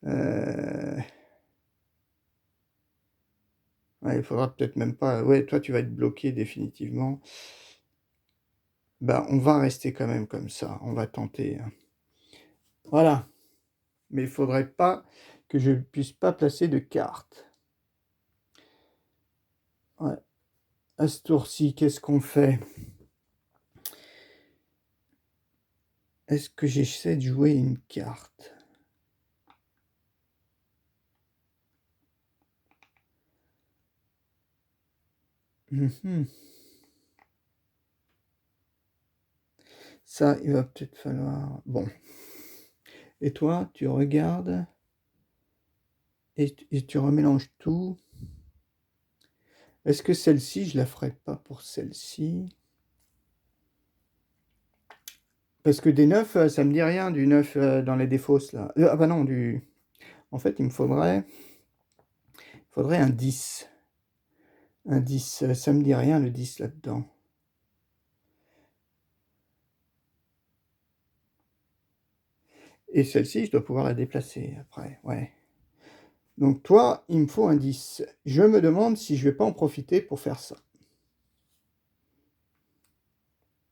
ouais, il faudra peut-être même pas. Ouais, toi tu vas être bloqué définitivement. Bah, on va rester quand même comme ça. On va tenter. Hein. Voilà. Mais il faudrait pas que je puisse pas placer de cartes. Ouais. À ce tour-ci, qu'est-ce qu'on fait? Est-ce que j'essaie de jouer une carte? Ça, il va peut-être falloir... Bon. Et toi, tu regardes et tu remélanges tout. Est-ce que celle-ci, je la ferai pas pour celle-ci? Parce que des 9, ça me dit rien, du 9 dans les défausses, là. Ah bah non, du... En fait, il me faudrait un 10. Un 10, ça me dit rien, le 10, là-dedans. Et celle-ci, je dois pouvoir la déplacer, après, ouais. Donc toi, il me faut un 10. Je me demande si je vais pas en profiter pour faire ça.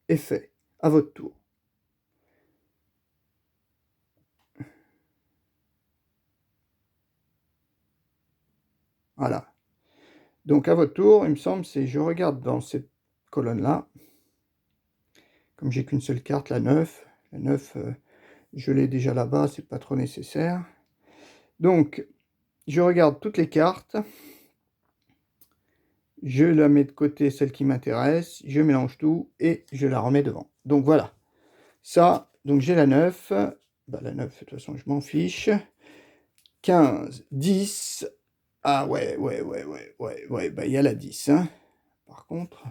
Effet, à votre tour. Voilà. Donc à votre tour, il me semble, c'est je regarde dans cette colonne-là. Comme j'ai qu'une seule carte, la 9. La 9, je l'ai déjà là-bas, c'est pas trop nécessaire. Donc, je regarde toutes les cartes. Je la mets de côté, celle qui m'intéresse. Je mélange tout et je la remets devant. Donc voilà. Ça, Donc j'ai la 9. Bah, la 9, de toute façon, je m'en fiche. 15, 10. Ah ouais, bah il y a la 10, hein. Par contre.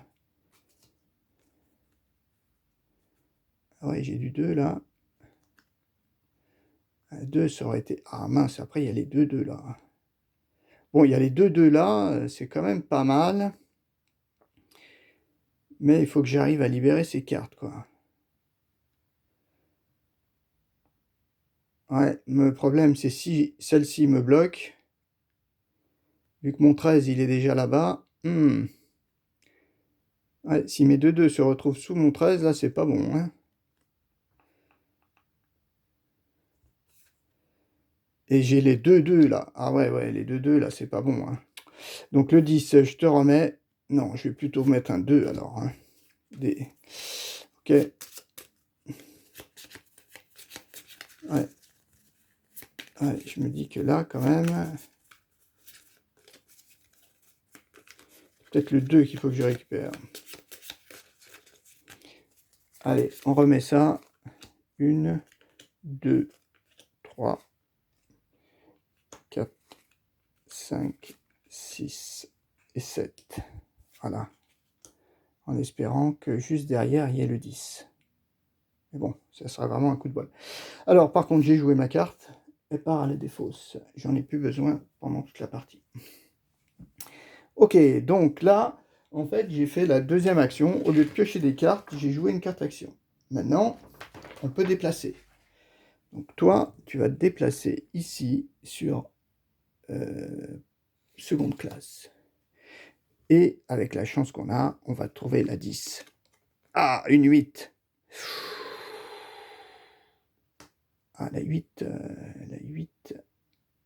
Ouais, j'ai du 2 là. 2, ça aurait été. Ah mince, après il y a les 2 là. Bon, il y a les 2 là, c'est quand même pas mal. Mais il faut que j'arrive à libérer ces cartes, quoi. Ouais, le problème, c'est si celle-ci me bloque, vu que mon 13, il est déjà là-bas. Ouais, si mes 2-2 se retrouvent sous mon 13, là, c'est pas bon, hein. Et j'ai les 2-2, là. Ah ouais, les 2-2, là, c'est pas bon, hein. Donc le 10, je te remets. Non, je vais plutôt mettre un 2, alors, hein. Ok. Ouais. Ouais, je me dis que là, quand même... Peut-être le 2 qu'il faut que je récupère. Allez, on remet ça. 1, 2, 3, 4, 5, 6 et 7. Voilà. En espérant que juste derrière, il y ait le 10. Mais bon, ça sera vraiment un coup de bol. Alors, par contre, j'ai joué ma carte. Elle part à la défausse. J'en ai plus besoin pendant toute la partie. Ok, donc là, en fait, j'ai fait la deuxième action. Au lieu de piocher des cartes, j'ai joué une carte action. Maintenant, on peut déplacer. Donc toi, tu vas te déplacer ici sur seconde classe. Et avec la chance qu'on a, on va trouver la 10. Ah, une 8. Ah, la 8, la 8,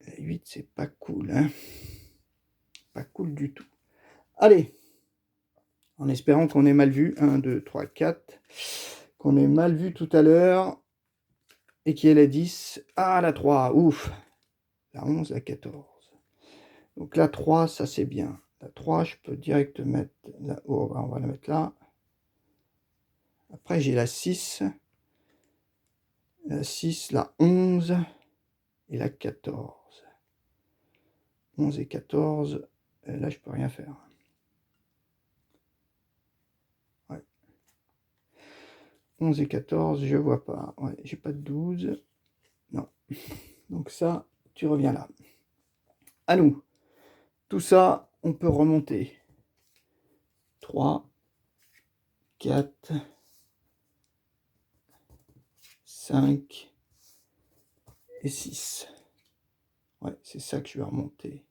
la 8, c'est pas cool, hein. Pas cool du tout. Allez, en espérant qu'on ait mal vu. 1, 2, 3, 4. Qu'on ait mal vu tout à l'heure. Et qu'il y ait la 10. Ah, la 3, ouf. La 11, la 14. Donc la 3, ça c'est bien. La 3, je peux direct mettre là. Oh, on va la mettre là. Après, j'ai la 6. La 6, la 11 et la 14. 11 et 14. Là, je peux rien faire. Ouais. 11 et 14, je vois pas. Ouais, j'ai pas de 12. Non. Donc ça, tu reviens là. À nous. Tout ça, on peut remonter. 3, 4, 5 et 6. Ouais, c'est ça que je vais remonter.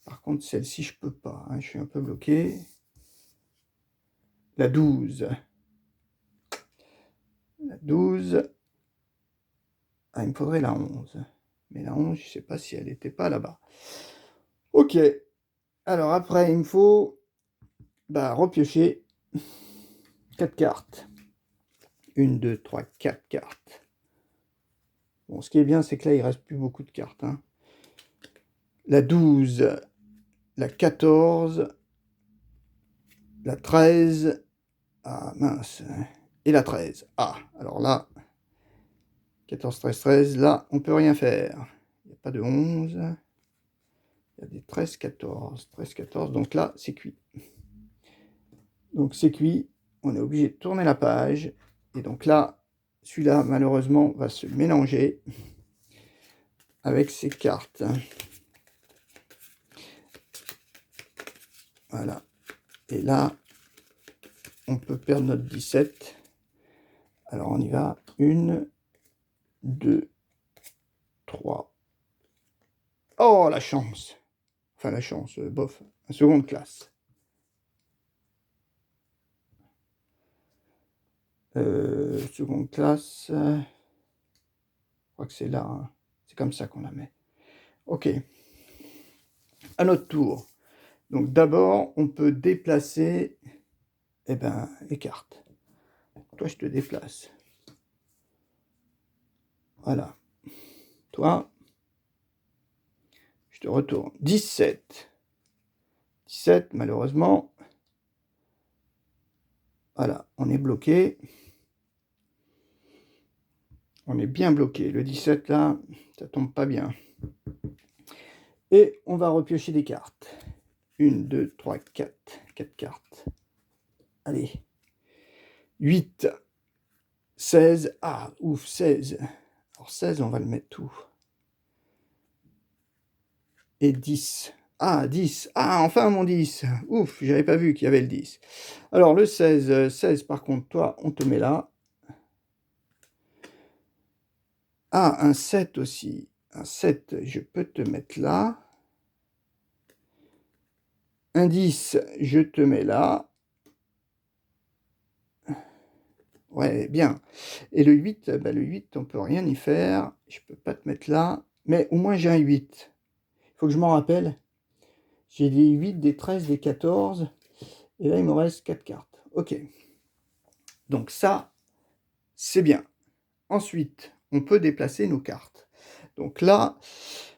Par contre, celle-ci, je peux pas. Hein, je suis un peu bloqué. La 12. La 12. Ah, il me faudrait la 11. Mais la 11, je sais pas si elle n'était pas là-bas. Ok. Alors après, il me faut repiocher 4 cartes. 1, 2, 3, 4 cartes. Bon, ce qui est bien, c'est que là, il reste plus beaucoup de cartes. Hein. La 12, la 14, la 13. Ah, mince. Et la 13. Ah, alors là, 14, 13, 13. Là, on peut rien faire. Il n'y a pas de 11. Il y a des 13, 14. 13, 14. Donc là, c'est cuit. Donc c'est cuit. On est obligé de tourner la page. Et donc là, celui-là, malheureusement, va se mélanger avec ces cartes. Voilà. Et là, on peut perdre notre 17. Alors on y va. 1, 2, 3. Oh, la chance. Enfin, la chance, bof. En seconde classe. Seconde classe. Je crois que c'est là. Hein. C'est comme ça qu'on la met. Ok. À notre tour. Donc d'abord, on peut déplacer les cartes. Toi, je te déplace. Voilà. Toi, je te retourne. 17. 17, malheureusement. Voilà, on est bloqué. On est bien bloqué. Le 17, là, ça tombe pas bien. Et on va repiocher des cartes. 1, 2, 3, 4. 4 cartes. Allez. 8. 16. Ah, ouf, 16. Alors 16, on va le mettre tout. Et 10. Ah, 10. Ah, enfin mon 10. Ouf, j'avais pas vu qu'il y avait le 10. Alors le 16. 16, par contre, toi, on te met là. Ah, un 7 aussi. Un 7, je peux te mettre là. Un 10, je te mets là. Ouais, bien. Et le 8, bah, le 8, on peut rien y faire. Je peux pas te mettre là. Mais au moins, j'ai un 8. Il faut que je m'en rappelle. J'ai des 8, des 13, des 14. Et là, il me reste 4 cartes. Ok. Donc ça, c'est bien. Ensuite, on peut déplacer nos cartes. Donc là,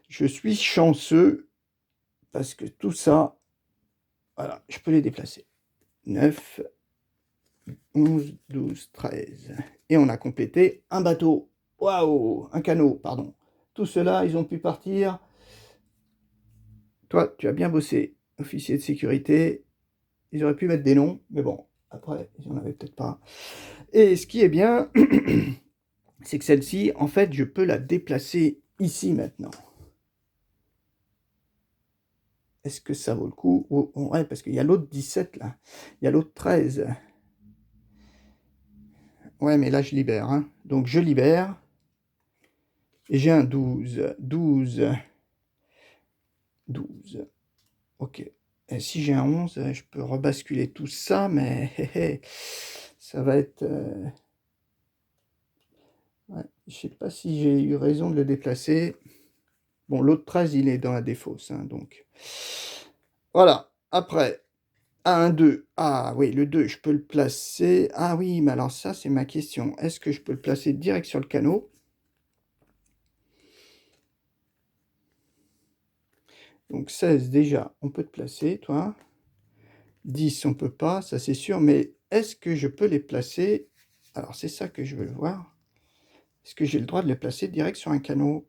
je suis chanceux parce que tout ça, voilà, je peux les déplacer. 9, 11, 12, 13. Et on a complété un bateau. Waouh, un canot, pardon. Tout cela, ils ont pu partir. Toi, tu as bien bossé, officier de sécurité. Ils auraient pu mettre des noms, mais bon, après, ils n'en avaient peut-être pas. Et ce qui est bien, c'est que celle-ci, en fait, je peux la déplacer ici maintenant. Est-ce que ça vaut le coup? Ouais, parce qu'il y a l'autre 17 là. Il y a l'autre 13. Ouais, mais là, je libère. Hein. Donc, je libère. Et j'ai un 12. 12. 12. Ok. Et si j'ai un 11, je peux rebasculer tout ça, mais ça va être... Ouais, je sais pas si j'ai eu raison de le déplacer. Bon, l'autre 13, il est dans la défausse, hein, donc... Voilà. Après, un 2. Ah oui, le 2, je peux le placer... Ah oui, mais alors ça, c'est ma question. Est-ce que je peux le placer direct sur le canot? Donc 16, déjà, on peut te placer, toi. 10, on peut pas, ça c'est sûr. Mais est-ce que je peux les placer? Alors, c'est ça que je veux voir. Est-ce que j'ai le droit de les placer direct sur un canot?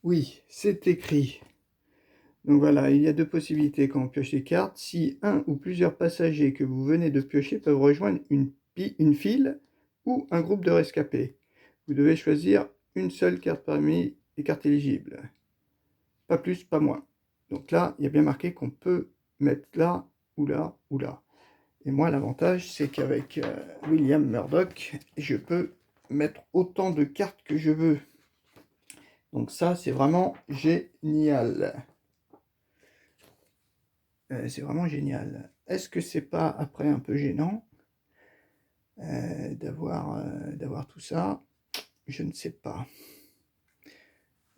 Oui, c'est écrit. Donc voilà, il y a deux possibilités quand on pioche les cartes. Si un ou plusieurs passagers que vous venez de piocher peuvent rejoindre une file ou un groupe de rescapés, vous devez choisir une seule carte parmi les cartes éligibles. Pas plus, pas moins. Donc là, il y a bien marqué qu'on peut mettre là, ou là, ou là. Et moi, l'avantage, c'est qu'avec William Murdoch, je peux mettre autant de cartes que je veux. Donc ça, c'est vraiment génial. C'est vraiment génial. Est-ce que c'est pas après un peu gênant d'avoir tout ça? Je ne sais pas.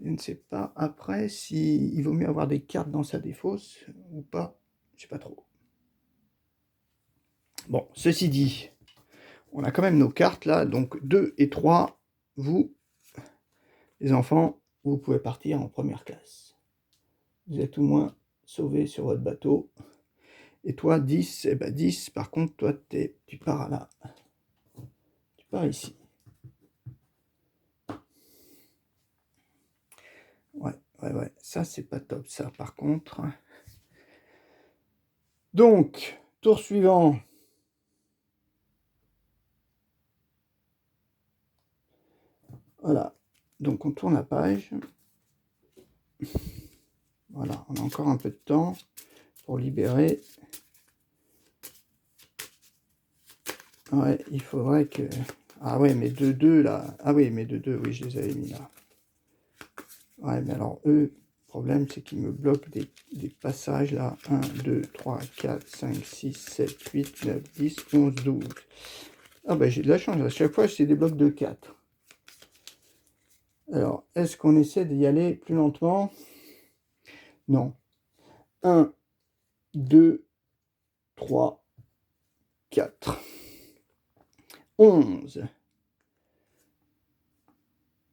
Je ne sais pas après si il vaut mieux avoir des cartes dans sa défausse ou pas. Je sais pas trop. Bon, ceci dit, on a quand même nos cartes là, donc 2 et 3, vous, les enfants, vous pouvez partir en première classe. Vous êtes au moins sauvés sur votre bateau. Et toi, 10, eh ben 10, par contre, toi, tu pars là. Tu pars ici. Ouais, ça, c'est pas top, ça, par contre. Donc, tour suivant. Voilà. Donc, on tourne la page. Voilà, on a encore un peu de temps pour libérer. Ouais, il faudrait que... Ah ouais, mes 2-2 là. Ah oui, mes 2-2, oui, je les avais mis là. Ouais, mais alors eux, le problème, c'est qu'ils me bloquent des passages là. 1, 2, 3, 4, 5, 6, 7, 8, 9, 10, 11, 12. Ah bah j'ai de la chance, à chaque fois, c'est des blocs de 4. Alors, est-ce qu'on essaie d'y aller plus lentement? Non. 1, 2, 3, 4. 11.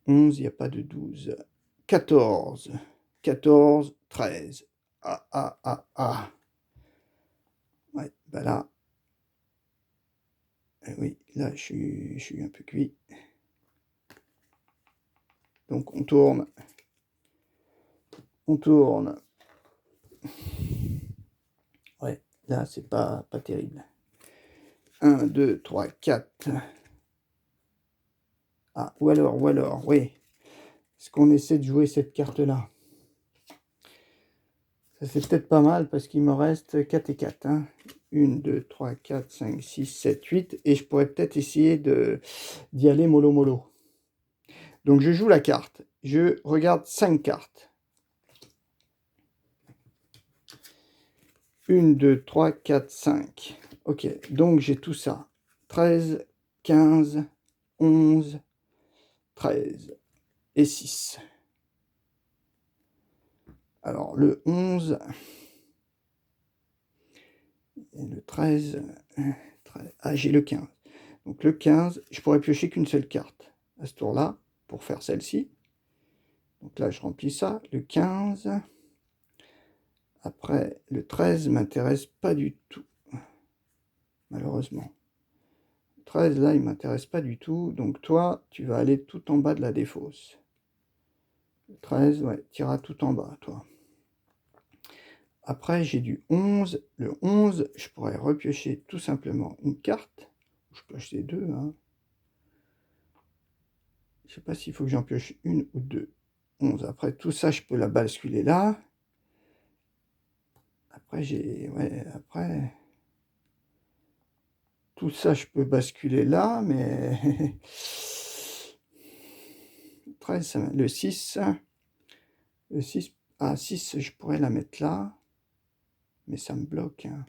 11, il n'y a pas de 12. 14. 14, 13. Ah, ah, ah, ah. Ouais, bah là. Oui, là, je suis un peu cuit. Donc on tourne. On tourne. Ouais, là, c'est pas terrible. 1, 2, 3, 4. Ah, ou alors, oui. Est-ce qu'on essaie de jouer cette carte-là? Ça, c'est peut-être pas mal parce qu'il me reste 4 et 4. 1, 2, 3, 4, 5, 6, 7, 8. Et je pourrais peut-être essayer d'y aller mollo mollo. Donc, je joue la carte. Je regarde 5 cartes. 1, 2, 3, 4, 5. Ok, donc j'ai tout ça. 13, 15, 11, 13 et 6. Alors, le 11 et le 13. Ah, j'ai le 15. Donc, le 15, je pourrais piocher qu'une seule carte à ce tour-là pour faire celle-ci. Donc là, je remplis ça. Le 15. Après, le 13 m'intéresse pas du tout. Malheureusement. Le 13, là, il m'intéresse pas du tout. Donc, toi, tu vas aller tout en bas de la défausse. Le 13, ouais, tu iras tout en bas, toi. Après, j'ai du 11. Le 11, je pourrais repiocher tout simplement une carte. Je pioche les deux. Hein. Je sais pas s'il faut que j'en pioche une ou deux. 11. Après, tout ça, je peux la basculer là. Après, j'ai... Ouais, après... Tout ça, je peux basculer là, mais... 13, le 6. Le 6... Ah, 6, je pourrais la mettre là. Mais ça me bloque. Hein.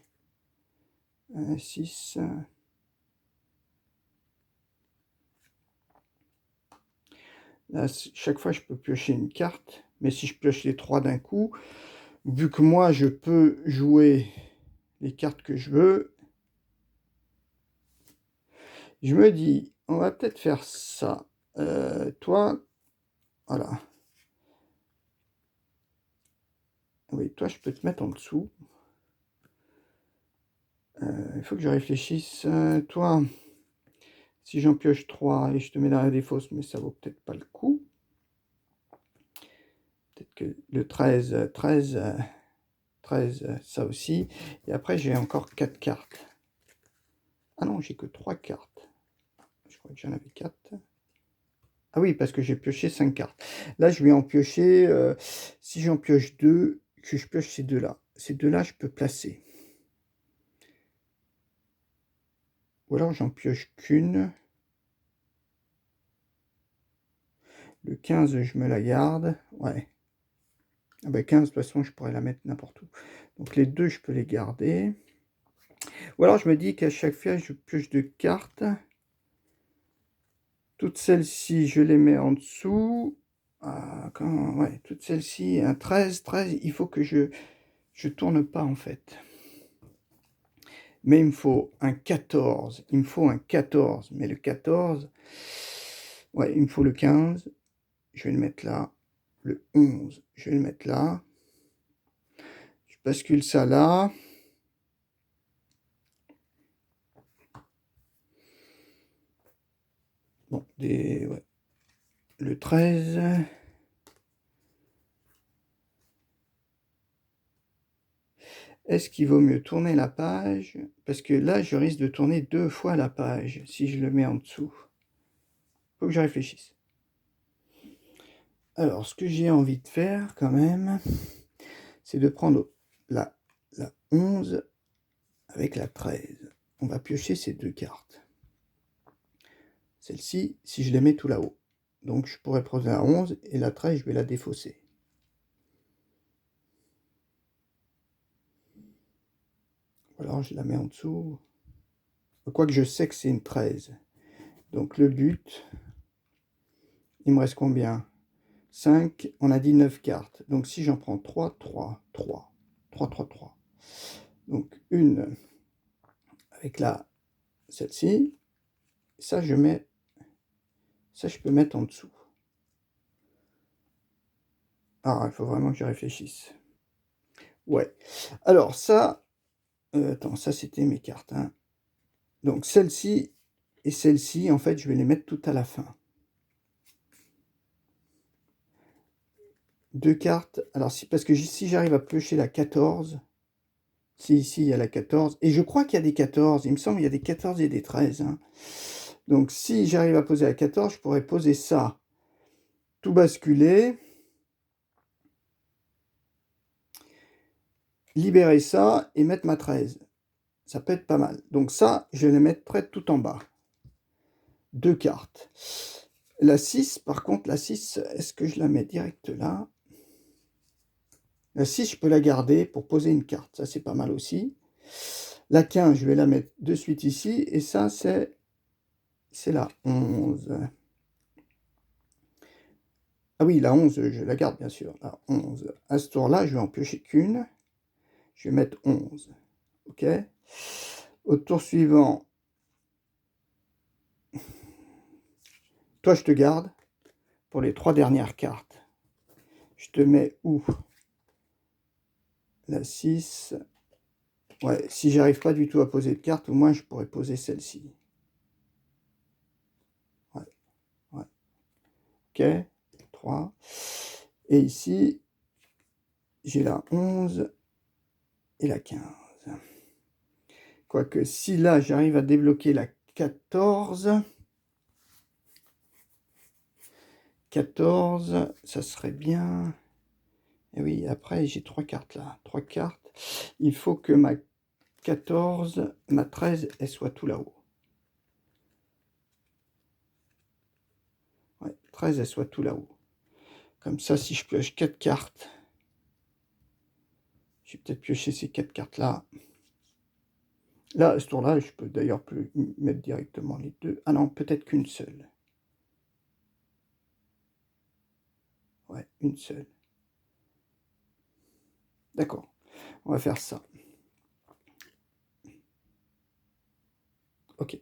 6... Là, chaque fois, je peux piocher une carte. Mais si je pioche les 3 d'un coup, vu que moi, je peux jouer les cartes que je veux, je me dis, on va peut-être faire ça. Toi, voilà. Oui, toi, je peux te mettre en dessous. Il faut que je réfléchisse. Toi, si j'en pioche 3 et je te mets dans la défausse, mais ça vaut peut-être pas le coup. Peut-être que le 13, 13, 13, ça aussi. Et après, j'ai encore 4 cartes. Ah non, j'ai que 3 cartes. Je crois que j'en avais 4. Ah oui, parce que j'ai pioché 5 cartes. Là, je vais en piocher... si j'en pioche 2, que je pioche ces deux-là. Ces deux-là, je peux placer. Ou alors, j'en pioche qu'une. Le 15, je me la garde. Ouais. Ah bah 15, de toute façon, je pourrais la mettre n'importe où. Donc, les deux, je peux les garder. Ou alors, je me dis qu'à chaque fois, je pioche 2 cartes. Toutes celles-ci, je les mets en dessous. Ah, ouais, toutes celles-ci, un 13, 13, il faut que je tourne pas, en fait. Mais il me faut un 14. Il me faut un 14. Mais le 14, ouais, il me faut le 15. Je vais le mettre là. Le 11, je vais le mettre là. Je bascule ça là. Bon, ouais. Le 13. Est-ce qu'il vaut mieux tourner la page? Parce que là, je risque de tourner 2 fois la page si je le mets en dessous. Faut que je réfléchisse. Alors, ce que j'ai envie de faire quand même, c'est de prendre la 11 avec la 13. On va piocher ces 2 cartes. Celle-ci, si je les mets tout là-haut. Donc, je pourrais prendre la 11 et la 13, je vais la défausser. Ou alors, je la mets en dessous. Quoique je sais que c'est une 13. Donc, le but, il me reste combien? 5, on a dit 9 cartes. Donc, si j'en prends 3, 3, 3, 3, 3, 3. Donc, une avec celle-ci. Ça, je peux mettre en dessous. Ah, il faut vraiment que je réfléchisse. Ouais. Alors, ça... attends, ça, c'était mes cartes. Hein. Donc, celle-ci et celle-ci, en fait, je vais les mettre tout à la fin. 2 cartes. Alors, si, parce que si j'arrive à piocher la 14, si ici il y a la 14, et je crois qu'il y a des 14, il me semble qu'il y a des 14 et des 13. Hein. Donc, si j'arrive à poser la 14, je pourrais poser ça, tout basculer, libérer ça et mettre ma 13. Ça peut être pas mal. Donc ça, je vais les mettre près tout en bas. 2 cartes. La 6, par contre, la 6, est-ce que je la mets direct là? La 6, je peux la garder pour poser une carte. Ça, c'est pas mal aussi. La 15, je vais la mettre de suite ici. Et ça, c'est la 11. Ah oui, la 11, je la garde, bien sûr. La 11. À ce tour-là, je vais en piocher qu'une. Je vais mettre 11. OK? Au tour suivant, toi, je te garde pour les 3 dernières cartes. Je te mets où? La 6. Ouais, si j'arrive pas du tout à poser de carte, au moins je pourrais poser celle-ci. Ouais, ouais. Ok, 3. Et ici, j'ai la 11 et la 15. Quoique, si là, j'arrive à débloquer la 14, 14, ça serait bien. Et oui, après, j'ai 3 cartes là. 3 cartes. Il faut que ma 14, ma 13, elle soit tout là-haut. Ouais, 13, elle soit tout là-haut. Comme ça, si je pioche 4 cartes, je vais peut-être piocher ces 4 cartes-là. Là, à ce tour-là, je peux d'ailleurs plus mettre directement les deux. Ah non, peut-être qu'une seule. Ouais, une seule. D'accord, on va faire ça. Ok,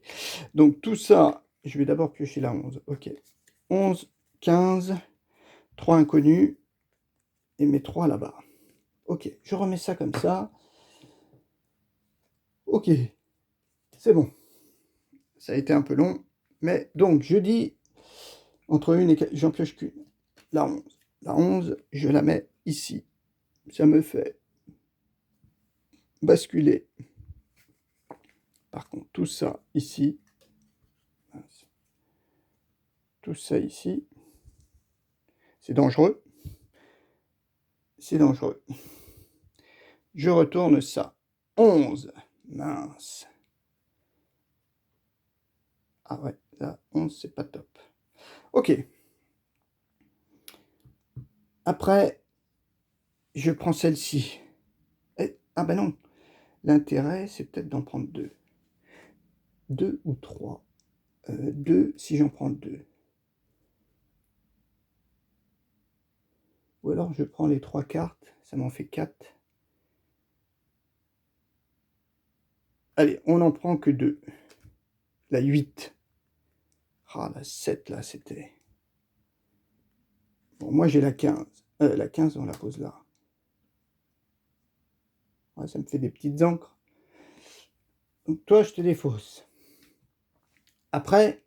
donc tout ça, je vais d'abord piocher la 11. Ok, 11, 15, 3 inconnus et mes 3 là-bas. Ok, je remets ça comme ça. Ok, c'est bon. Ça a été un peu long, mais donc je dis entre une et 4, j'en pioche qu'une. La 11. La 11, je la mets ici. Ça me fait basculer. Par contre, tout ça ici, tout ça ici, c'est dangereux. C'est dangereux. Je retourne ça. 11. Mince. Ah ouais, là, 11, c'est pas top. Ok. Après, je prends celle-ci. Ah ben non. L'intérêt, c'est peut-être d'en prendre 2. 2 ou 3. 2, si j'en prends 2. Ou alors, je prends les 3 cartes. Ça m'en fait 4. Allez, on n'en prend que 2. La 8. Ah, la 7, là, c'était... Bon, moi, j'ai la 15. La 15, on la pose là. Ouais, ça me fait des petites encres. Donc, toi, je te défausse. Après,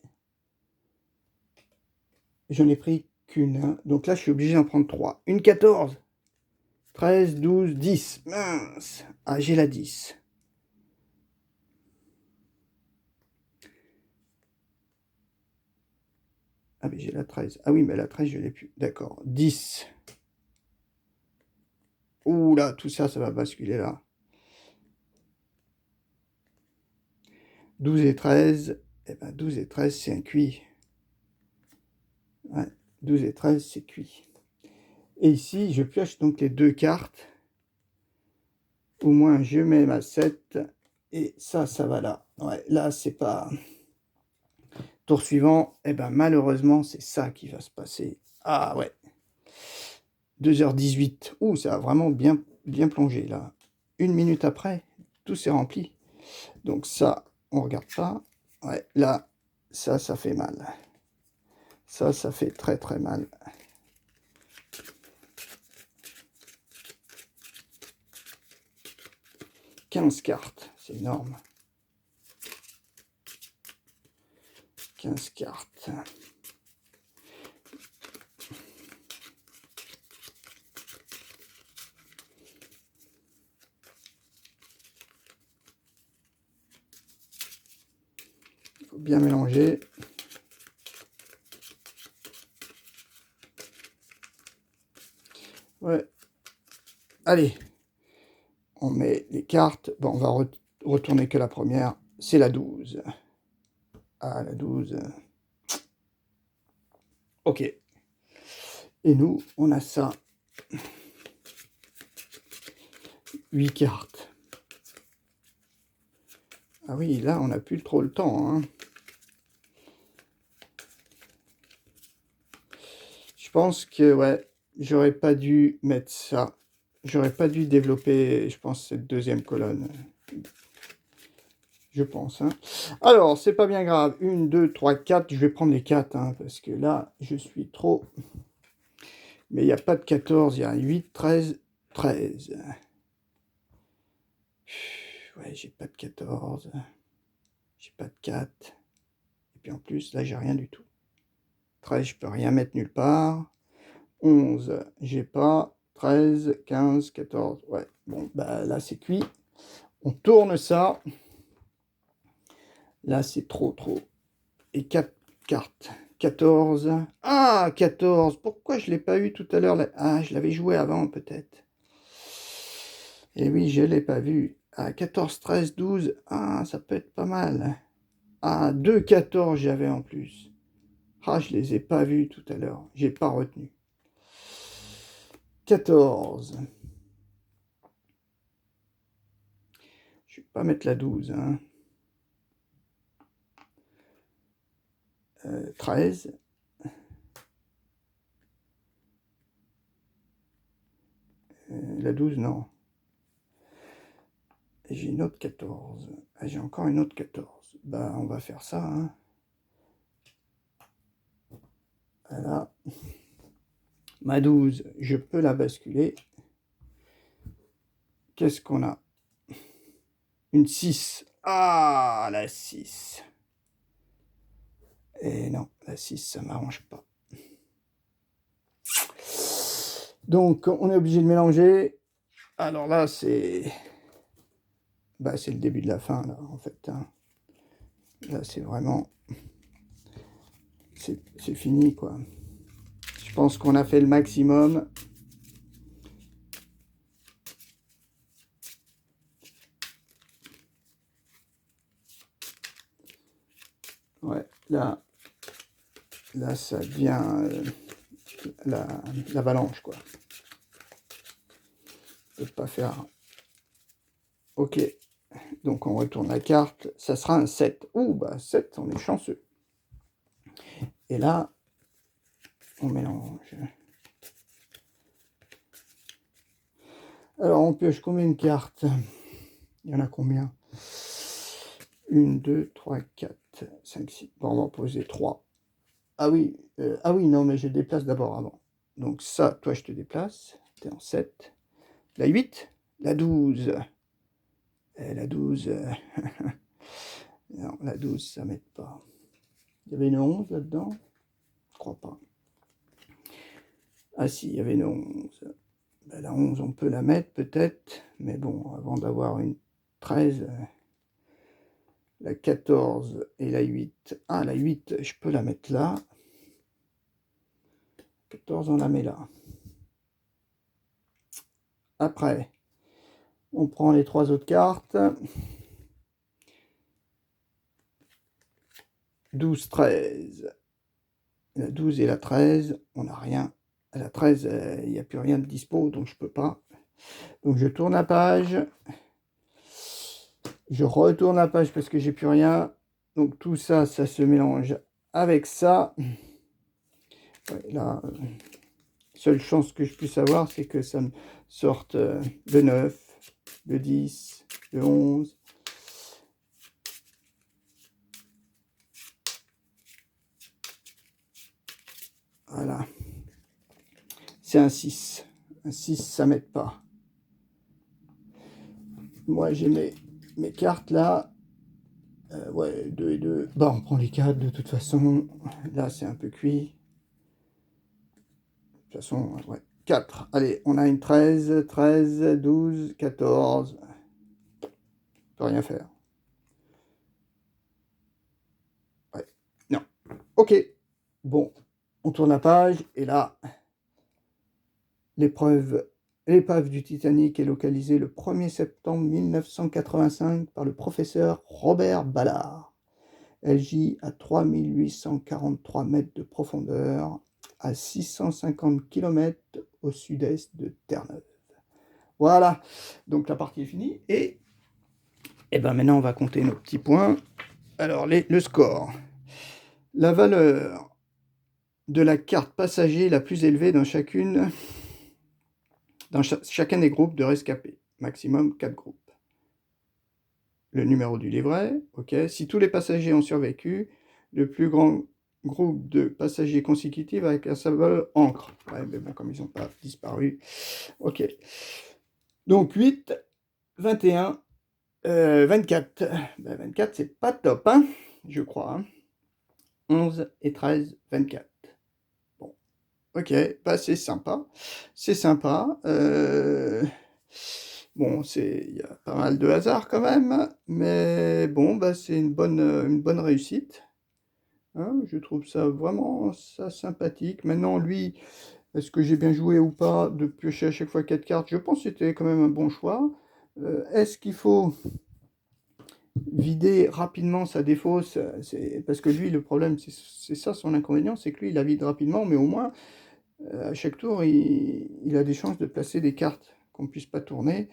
j'en ai pris qu'une. Hein. Donc là, je suis obligé d'en prendre 3. Une 14. 13, 12, 10. Mince. Ah, j'ai la 10. Ah, mais j'ai la 13. Ah oui, mais la 13, je l'ai plus. D'accord. 10. Ouh là, tout ça, ça va basculer là. 12 et 13. Eh ben, 12 et 13, c'est un cuit. Ouais, 12 et 13, c'est cuit. Et ici, je pioche donc les 2 cartes. Au moins, je mets ma 7. Et ça va là. Ouais, là, c'est pas... Tour suivant, eh ben, malheureusement, c'est ça qui va se passer. Ah ouais. 2h18. Ouh, ça a vraiment bien plongé, là. 1 minute après, tout s'est rempli. Donc ça, on regarde pas. Ouais, là, ça fait mal. Ça fait très très mal. « 15 cartes, c'est énorme. 15 cartes. Faut bien mélanger. Ouais. Allez. On met les cartes. Bon, on va retourner que la première. C'est la 12. Ah, la 12. Ok. Et nous, on a ça. 8 cartes. Ah oui, là, on n'a plus trop le temps. Hein. Je pense que, ouais, j'aurais pas dû mettre ça. J'aurais pas dû développer, je pense, cette deuxième colonne. Je pense. Hein. Alors, c'est pas bien grave. 1, 2, 3, 4. Je vais prendre les 4, hein, parce que là, je suis trop... Mais il n'y a pas de 14, il y a 8, 13, 13. Ouais, j'ai pas de 14. J'ai pas de 4. Et puis en plus, là, j'ai rien du tout. 13, je peux rien mettre nulle part. 11, j'ai pas. 13, 15, 14. Ouais, bon, bah là, c'est cuit. On tourne ça. Là, c'est trop. Et 4 cartes. 14. Ah, 14. Pourquoi je ne l'ai pas eu tout à l'heure? Ah, je l'avais joué avant, peut-être. Et oui, je ne l'ai pas vu. Ah, 14, 13, 12. Ah, ça peut être pas mal. Ah, 2, 14, j'avais en plus. Ah, je les ai pas vus tout à l'heure. J'ai pas retenu. 14. Je vais pas mettre la 12. Hein. 13. La 12, non. J'ai une autre 14. Ah, j'ai encore une autre 14. Bah, on va faire ça. Hein. Voilà. Ma 12, je peux la basculer. Qu'est-ce qu'on a? Une 6. Ah, la 6. Et non, la 6, ça m'arrange pas. Donc, on est obligé de mélanger. Alors là, c'est... Bah, c'est le début de la fin, là, en fait. Hein. Là, c'est vraiment... C'est fini, quoi. Je pense qu'on a fait le maximum. Ouais, là, ça devient l'avalanche, quoi. Je peux pas faire... Ok, donc on retourne la carte. Ça sera un 7. Ouh, bah 7, on est chanceux. Et là, on mélange. Alors, on pioche combien de cartes? Il y en a combien? 1, 2, 3, 4, 5, 6. Bon, on va en poser 3. Ah oui, non, mais je déplace d'abord avant. Donc ça, toi, je te déplace. T'es en 7. La 8, la 12. Et la 12... non, la 12, ça m'aide pas. Il y avait une 11 là-dedans? Je crois pas. Ah si, il y avait une 11. Ben, la 11, on peut la mettre peut-être. Mais bon, avant d'avoir une 13... la 14 et la 8. Ah, la 8, je peux la mettre là. 14, on la met là. Après, on prend les 3 autres cartes. 12, 13. La 12 et la 13, on n'a rien. À la 13, il n'y a plus rien de dispo, donc je peux pas. Donc je tourne la page. Je retourne la page parce que j'ai plus rien. Donc tout ça, ça se mélange avec ça. Ouais, là, seule chance que je puisse avoir, c'est que ça me sorte le 9, le 10, le 11. Voilà. C'est un 6. Un 6, ça m'aide pas. Moi, j'ai mes cartes là. Ouais, 2 et 2. Bah, on prend les 4 de toute façon. Là, c'est un peu cuit. De toute façon, ouais. 4. Allez, on a une 13, 13, 12, 14. On peut rien faire. OK. Bon, on tourne la page et là, l'épave du Titanic est localisée le 1er septembre 1985 par le professeur Robert Ballard. Elle gît à 3843 mètres de profondeur, à 650 km au sud-est de Terre-Neuve. Voilà, donc la partie est finie et ben maintenant on va compter nos petits points. Alors le score. La valeur de la carte passager la plus élevée dans chacun des groupes de rescapés. Maximum 4 groupes. Le numéro du livret, ok. Si tous les passagers ont survécu, le plus grand groupe de passagers consécutifs avec un symbole encre. Ouais, mais bon, comme ils n'ont pas disparu. Ok. Donc 8, 21, 24. Ben 24, c'est pas top, hein, je crois. Hein. 11 et 13, 24. Bon, ok, bah c'est sympa. C'est sympa. Bon, il y a pas mal de hasard quand même, mais bon, bah c'est une bonne réussite. Hein, je trouve ça vraiment ça sympathique. Maintenant, lui, est-ce que j'ai bien joué ou pas de piocher à chaque fois 4 cartes? Je pense que c'était quand même un bon choix. Est-ce qu'il faut vider rapidement sa défausse? Parce que lui, le problème, c'est ça son inconvénient, c'est que lui, il la vide rapidement, mais au moins, à chaque tour, il a des chances de placer des cartes qu'on ne puisse pas tourner.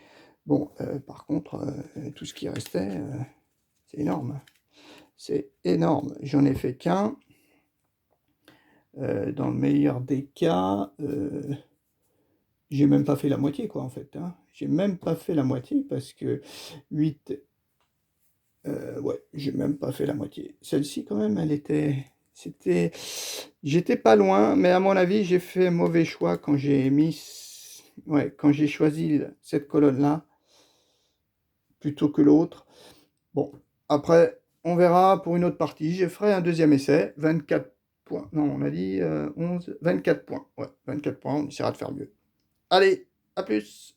Bon, par contre, tout ce qui restait, c'est énorme. C'est énorme. J'en ai fait qu'un. Dans le meilleur des cas, j'ai même pas fait la moitié, quoi, en fait. Hein. J'ai même pas fait la moitié parce que 8, ouais, j'ai même pas fait la moitié. Celle-ci, quand même, j'étais pas loin, mais à mon avis, j'ai fait un mauvais choix quand quand j'ai choisi cette colonne-là plutôt que l'autre. Bon, après, on verra pour une autre partie. Je ferai un deuxième essai, 24 points. Non, on a dit 11, 24 points. Ouais, 24 points, on essaiera de faire mieux. Allez, à plus!